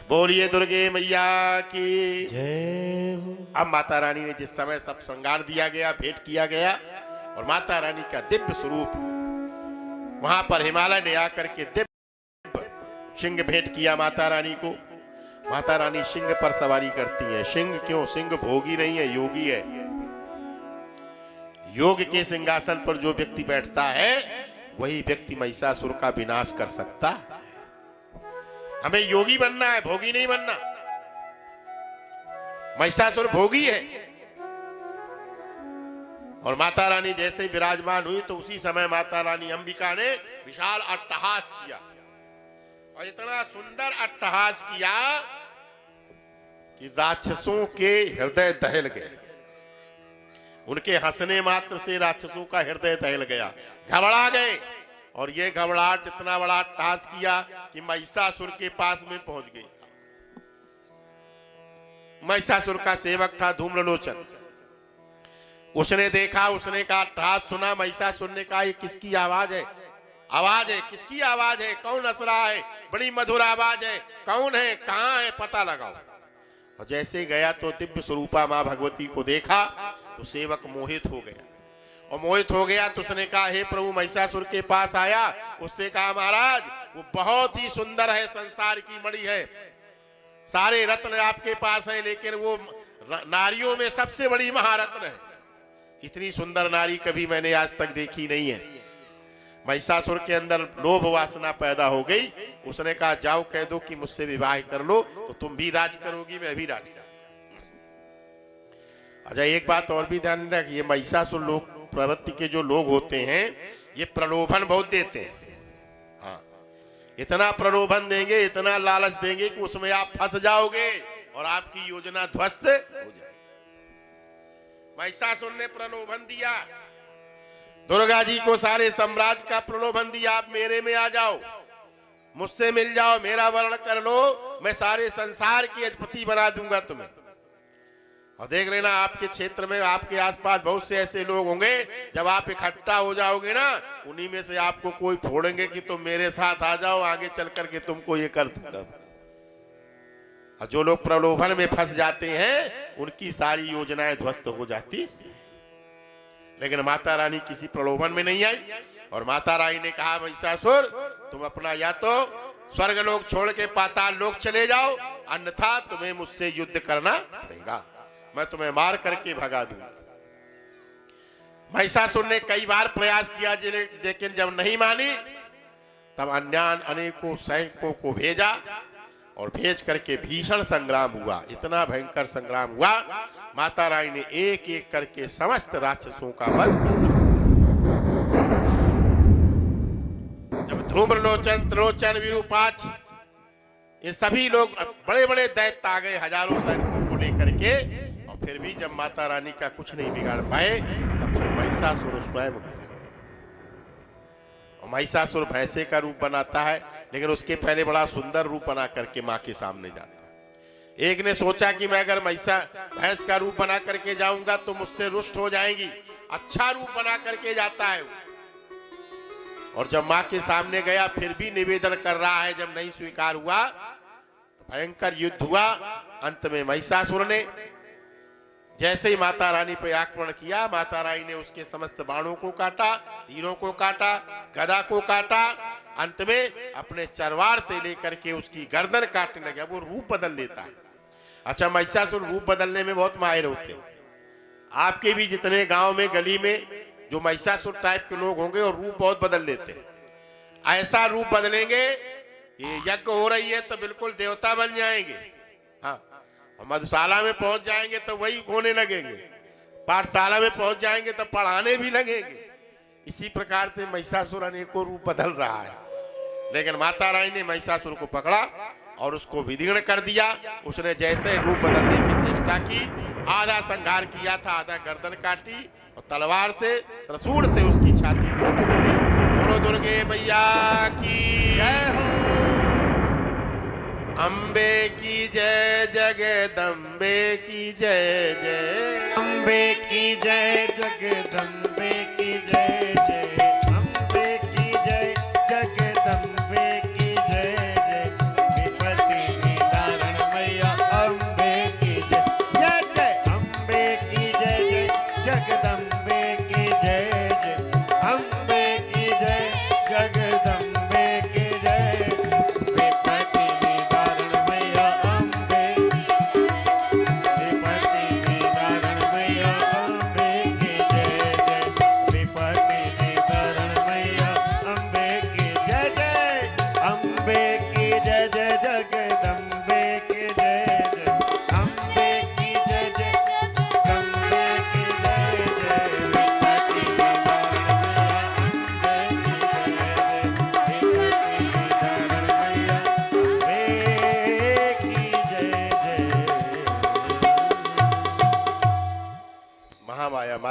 बोलिए दुर्गे मैया की। जय हो। अब माता रानी ने जिस समय सब श्रृंगार दिया गया, भेंट किया गया, और माता रानी का दिव्य स्वरूप वहां पर हिमालय ने आकर के दिव्य सिंह भेंट किया माता रानी को। माता रानी सिंह पर सवारी करती है। सिंह क्यों? सिंह भोगी नहीं है, योगी है। योग के सिंहासन पर जो व्यक्ति बैठता है वही व्यक्ति महिषासुर का विनाश कर सकता है। हमें योगी बनना है, भोगी नहीं बनना। महिषासुर भोगी है। और माता रानी जैसे ही विराजमान हुई तो उसी समय माता रानी अंबिका ने विशाल अट्टहास किया, और इतना सुंदर अट्टहास किया कि राक्षसों के हृदय दहल गए। उनके हंसने मात्र से राक्षसों का हृदय दहल गया, घबरा गए। और ये घबराहट इतना बड़ा अट्टहास किया कि महिषासुर के पास में पहुंच गई। महिषासुर का सेवक था धूम्रलोचन। उसने देखा, उसने कहा, अट्टहास सुना। महिषासुर ने कहा, ये किसकी आवाज है? आवाज है, किसकी आवाज है? कौन हंस रहा है? बड़ी मधुर आवाज है, कौन है, कहां है, पता लगाओ। और जैसे गया तो दिव्य स्वरूपा मां भगवती को देखा तो सेवक मोहित हो गया। और मोहित हो गया तो उसने कहा, हे प्रभु, महिषासुर के पास आया। उससे कहा, महाराज वो बहुत ही सुंदर है, संसार की मणि है, सारे रत्न आपके पास हैं, लेकिन वो नारियों में सबसे बड़ी महारत्न है। इतनी सुंदर नारी कभी मैंने आज तक देखी नहीं है। महिषासुर के अंदर लोभ वासना पैदा हो गई। उसने कहा, जाओ कह दो कि मुझसे विवाह कर लो तो तुम भी राज करोगी, मैं भी राज करूंगा। अच्छा, एक बात और भी ध्यान रख, ये महिषासुर लोग प्रवृत्ति के जो लोग होते हैं, ये प्रलोभन बहुत देते हैं। हाँ, इतना प्रलोभन देंगे, इतना लालच देंगे कि उसमें आप फंस जाओगे और आपकी योजना ध्वस्त हो जाएगी। महिषासुर ने प्रलोभन दिया, दुर्गा जी को सारे साम्राज्य का प्रलोभन दिया, आप मेरे में आ जाओ, मुझसे मिल जाओ, मेरा वर्ण कर लो, मैं सारे संसार की अधिपति बना दूंगा तुम्हें। और देख लेना, आपके क्षेत्र में, आपके आसपास बहुत से ऐसे लोग होंगे, जब आप इकट्ठा हो जाओगे ना, उन्हीं में से आपको कोई फोड़ेंगे कि तुम मेरे साथ आ जाओ, आगे चल करके तुमको ये कर दूंगा। और जो लोग प्रलोभन में फंस जाते हैं, उनकी सारी योजनाएं ध्वस्त हो जाती। लेकिन माता रानी किसी प्रलोभन में नहीं आई। और माता रानी ने कहा, महिषासुर, तुम अपना या तो स्वर्ग लोक छोड़ के पाताल लोक चले जाओ, अन्यथा तुम्हें मुझसे युद्ध करना पड़ेगा, मैं तुम्हें मार करके भगा दूंगा। महिषासुर ने कई बार प्रयास किया, लेकिन जब नहीं मानी तब अनेकों सैनिकों को भेजा, और भेज करके भीषण संग्राम हुआ। इतना भयंकर संग्राम हुआ, माता रानी ने एक एक करके समस्त राक्षसों का वध किया। जब धूम्रलोचन, त्रिलोचन, विरूपाक्ष, ये सभी लोग बड़े बड़े दैत्य आ गए हजारों सैनिकों को लेकर के, और फिर भी जब माता रानी का कुछ नहीं बिगाड़ पाए, तब फिर महिषासुर स्वयं गया। महिषासुर भैंसे का रूप बनाता है, लेकिन उसके पहले बड़ा सुंदर रूप बना करके मां के सामने जाता है। एक ने सोचा कि मैं अगर भैंस का रूप बना करके जाऊंगा तो मुझसे रुष्ट हो जाएंगी, अच्छा रूप बना करके जाता है वो। और जब मां के सामने गया, फिर भी निवेदन कर रहा है, जब नहीं स्वीकार हुआ तो भयंकर युद्ध हुआ। अंत में महिषासुर ने जैसे ही माता रानी पर आक्रमण किया, माता रानी ने उसके समस्त बाणों को काटा, तीरों को काटा, गदा को काटा, अंत में अपने चरवार से लेकर के उसकी गर्दन काटने लगा। वो रूप बदल लेता है। अच्छा, महिषासुर रूप बदलने में बहुत माहिर होते हैं। आपके भी जितने गांव में, गली में जो महिषासुर टाइप के लोग होंगे, और रूप बहुत बदल लेते हैं। ऐसा रूप बदलेंगे, ये यज्ञ हो रही है तो बिल्कुल देवता बन जाएंगे। हाँ, मधुशाला में पहुंच जाएंगे तो वही होने लगेंगे, पाठशाला में पहुंच जाएंगे तो पढ़ाने भी लगेंगे। इसी प्रकार से महिषासुर अनेकों रूप बदल रहा है। लेकिन माता रानी ने महिषासुर को पकड़ा और उसको विदीर्ण कर दिया। उसने जैसे रूप बदलने की चेष्टा की, आधा संहार किया था, आधा गर्दन काटी, और तलवार से, त्रिशूल से उसकी छाती की। बोलो दुर्गे मैया की जय हो। अम्बे की जय, जगदम्बे की जय जय। अम्बे की जय, जगदम्बे की जय जय। अम्बे की जय, जगदम्बे की जय जय। विपत्ति विनाशिनी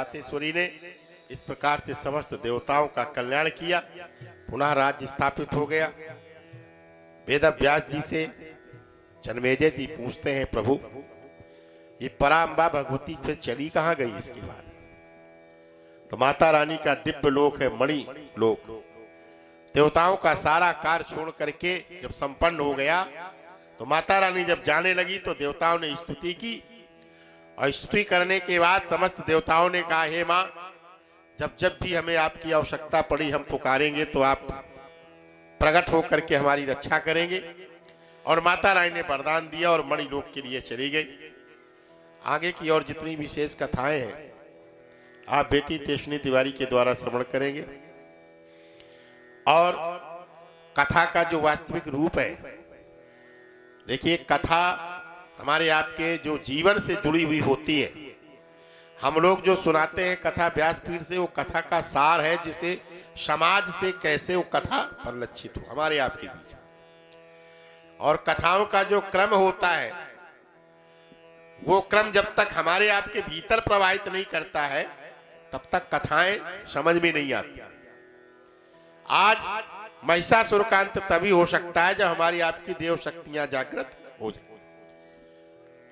बातेश्वरी ने इस प्रकार से समस्त देवताओं का कल्याण किया। पुनः राज्य स्थापित हो गया। वेद व्यास जी से जन्मेजय जी पूछते हैं, प्रभु ये पराम्बा भगवती फिर चली कहां गई इसके बाद? तो माता रानी का दिव्य लोक है मणि लोक। देवताओं का सारा कार्य छोड़ करके जब संपन्न हो गया तो माता रानी जब जाने लगी तो देवताओं ने स्तुति की, और स्तुति करने के बाद समस्त देवताओं ने कहा, हे मां, जब जब भी हमें आपकी आवश्यकता पड़ी हम पुकारेंगे तो आप प्रकट होकर के हमारी रक्षा करेंगे। और माता रानी ने वरदान दिया और मणि लोक के लिए चली गई। आगे की और जितनी विशेष कथाएं हैं आप बेटी तेजस्विनी तिवारी के द्वारा श्रवण करेंगे। और कथा का जो वास्तविक रूप है, देखिए कथा हमारे आपके जो जीवन से जुड़ी हुई होती है। हम लोग जो सुनाते हैं कथा व्यासपीठ से, वो कथा का सार है जिसे समाज से कैसे वो कथा परिलक्षित हो हमारे आपके बीच। और कथाओं का जो क्रम होता है वो क्रम जब तक हमारे आपके भीतर प्रवाहित नहीं करता है तब तक कथाएं समझ में नहीं आती। आज महिषासुर का अंत तभी हो सकता है जब हमारी आपकी देव शक्तियां जागृत हो जाए।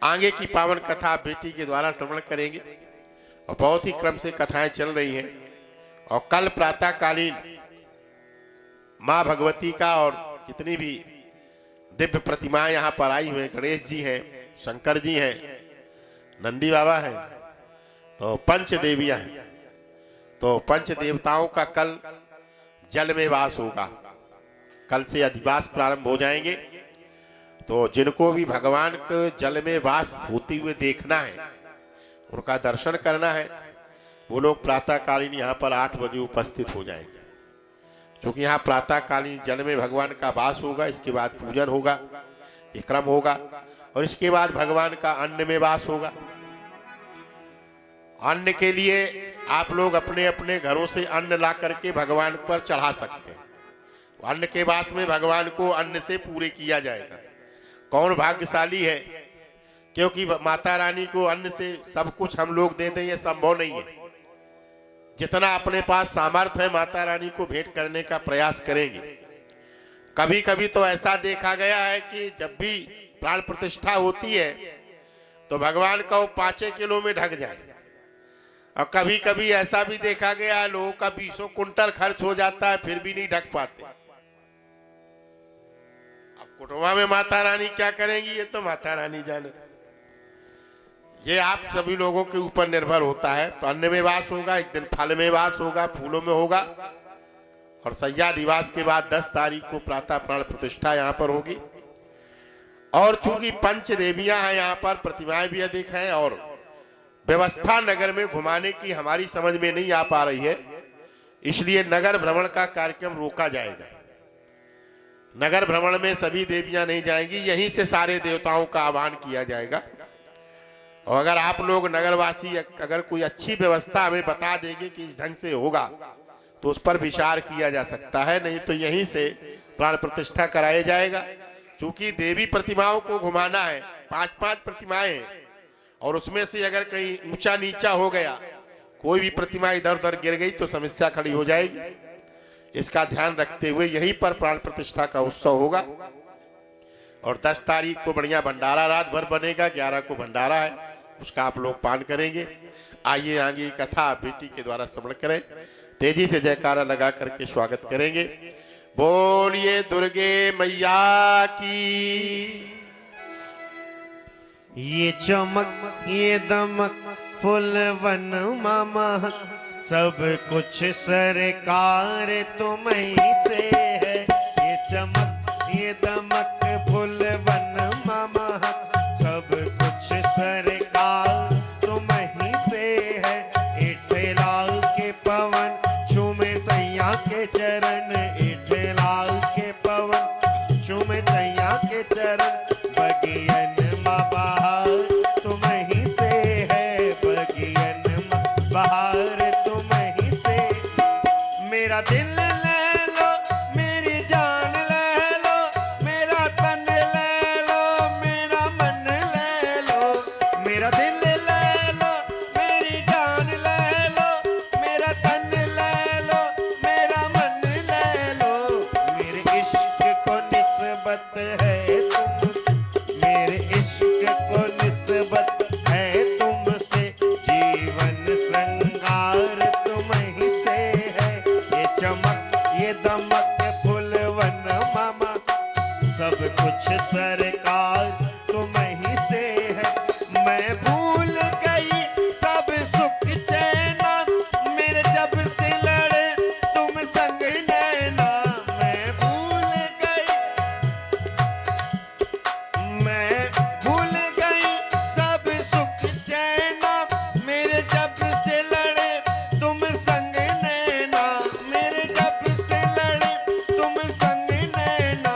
आगे की पावन कथा बेटी के द्वारा श्रवण करेंगे और बहुत ही क्रम से कथाएं चल रही हैं। और कल प्रातः कालीन मां भगवती का और जितनी भी दिव्य प्रतिमाएं यहाँ पर आई हुई, गणेश जी हैं, शंकर जी हैं, नंदी बाबा हैं, तो पंच देवियां हैं। तो पंच देवताओं का कल जल में वास होगा। कल से अधिवास प्रारंभ हो जाएंगे। तो जिनको भी भगवान के जल में वास होते हुए देखना है, उनका दर्शन करना है, वो लोग प्रातःकालीन यहाँ पर 8 बजे उपस्थित हो जाएंगे। क्योंकि यहाँ प्रातःकालीन जल में भगवान का वास होगा, इसके बाद पूजन होगा, ये क्रम होगा। और इसके बाद भगवान का अन्न में वास होगा। अन्न के लिए आप लोग अपने अपने घरों से अन्न ला करके भगवान पर चढ़ा सकते हैं। अन्न के वास में भगवान को अन्न से पूरे किया जाएगा। कौन भाग्यशाली है, क्योंकि माता रानी को अन्न से सब कुछ हम लोग दे दें ये संभव नहीं है। जितना अपने पास सामर्थ्य है माता रानी को भेंट करने का प्रयास करेंगे। कभी कभी तो ऐसा देखा गया है कि जब भी प्राण प्रतिष्ठा होती है तो भगवान का वो 5 किलो में ढक जाए। और कभी कभी ऐसा भी देखा गया है लोगों का 20 कुंटल खर्च हो जाता है फिर भी नहीं ढक पाते। अब कुटुंबा में माता रानी क्या करेंगी ये तो माता रानी जाने। ये आप सभी लोगों के ऊपर निर्भर होता है। तो अन्न में वास होगा, एक दिन फल में वास होगा, फूलों में होगा। और सैया दिवस के बाद 10 तारीख को प्रातः प्राण प्रतिष्ठा यहाँ पर होगी। और चूंकि पंच देवियां हैं यहाँ पर, प्रतिमाएं भी अधिक हैं और व्यवस्था नगर में घुमाने की हमारी समझ में नहीं आ पा रही है, इसलिए नगर भ्रमण का कार्यक्रम रोका जाएगा। नगर भ्रमण में सभी देवियां नहीं जाएंगी, यहीं से सारे देवताओं का आह्वान किया जाएगा। और अगर आप लोग नगरवासी अगर कोई अच्छी व्यवस्था हमें बता देंगे कि इस ढंग से होगा तो उस पर विचार किया जा सकता है, नहीं तो यहीं से प्राण प्रतिष्ठा कराया जाएगा। क्योंकि देवी प्रतिमाओं को घुमाना है, 5-5 प्रतिमाएं हैं और उसमें से अगर कहीं ऊंचा नीचा हो गया, कोई भी प्रतिमा इधर उधर गिर गई तो समस्या खड़ी हो जाएगी। इसका ध्यान रखते हुए यहीं पर प्राण प्रतिष्ठा का उत्सव होगा। और 10 तारीख को बढ़िया भंडारा रात भर बनेगा, 11 को भंडारा है, उसका आप लोग पान करेंगे। आइए आगे कथा बेटी के द्वारा श्रवण करें। तेजी से जयकारा लगा करके स्वागत करेंगे। बोलिए दुर्गे मैया की। ये चमक ये दमक फुलवन मामा, सब कुछ सरकार तुम्हीं से है। ये चमक ये दमक फुलवन मामा, सब कुछ सरकार तुम्हीं से है। इठलाल के पवन झूमे सैया के चरण, इठलाल के पवन झूमे सैया के चरण। बगियन बहार तुम्हीं से है, बगियन बहार तुम्हीं से। मेरा दिल ले लो, मेरी जान ले लो, मेरा तन ले लो, मेरा मन ले लो। मेरा दिल ले लो, मेरी जान ले निस्बत है तुमसे, मेरे इश्क को निस्बत है तुमसे, जीवन श्रृंगार तुम ही से है, ये चमक ये दमक फुलवन मामा, सब कुछ सरकार तुम ही से है। मैं भूल गई सब सुख चैना, मेरे जब से लड़े तुम संग नैना, मैं भूल गई, मैं भूल गई सब सुख चैना, मेरे जब से लड़े तुम संग नैना, मेरे जब से लड़े तुम संग नैना,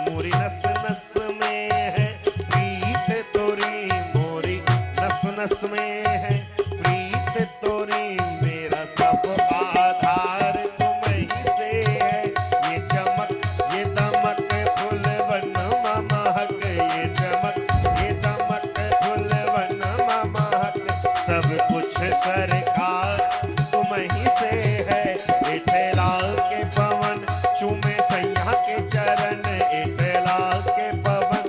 मोरी नस नस में है प्रीत तोरी, मोरी नस नस में है प्रीत तोरी, मेरा सब आधार तुम ही से है, ये चमक ये दमक फुलवन महक, ये चमक ये दमक फुलवन महक, सब कुछ सरकार तुम ही से है, इठला के पवन चूमे सैया के चरण, इठला के पवन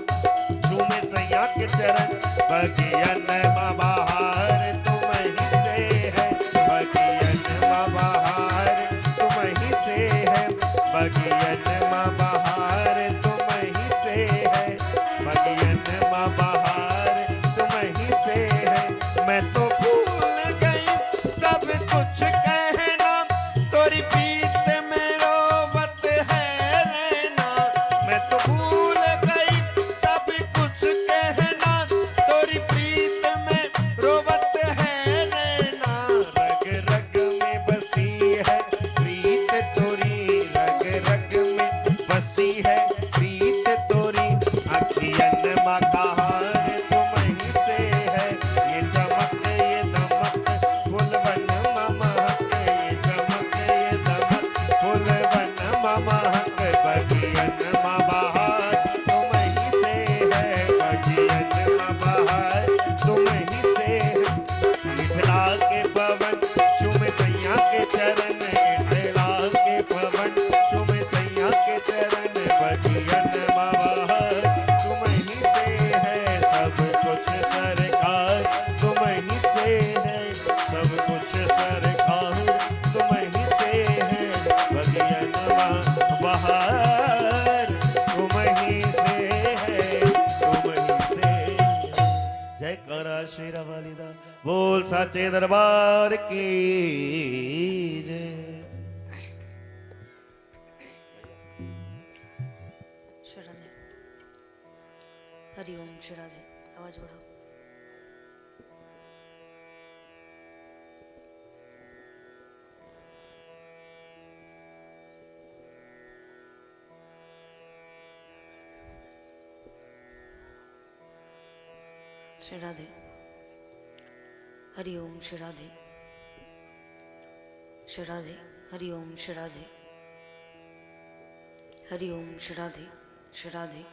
चूमे सैया के चरण, बगियन बहार तुम ही से है, बगियन बहार तुम ही से है, बगियन बहार तुम ही से है, बगियन बहार तुम ही से है। मैं तो भूल गई सब कुछ कहना, तोरी पीत में रोवत है रहना, मैं तो भूल गई सब कुछ कहना, तोरी प्रीत में रोवत है रहना, रग रग में बसी है प्रीत तोरी, रग रग में बसी है प्रीत तोरी, अखियन मकाहार तुम ही से है, ये चमक ये दमक फुलवन महक, ये चमक ये दमक फुलवन महक, बगियन बहार तुम ही से है, बगियन बहार तुम ही से है, मिथिला के पवन चूमे सैया के चरण, मिथिला के पवन चूमे सैया के चरण, बगियन बहार तुम ही से है, सब कुछ सरकार तुम ही से है, सब कुछ सरकार तुम ही से है, बगियन बहार तुम ही से है, तुम ही से है। जय करा शेरा वालिदा, बोल साचे दरबार की जय। श्री राधे। हरिओम श्री राधे। आवाज बढ़ाओ। श्री राधे। हरिओम श्री राधे। श्री राधे। हरिओम श्री राधे। हरिओम श्री राधे। श्री राधे।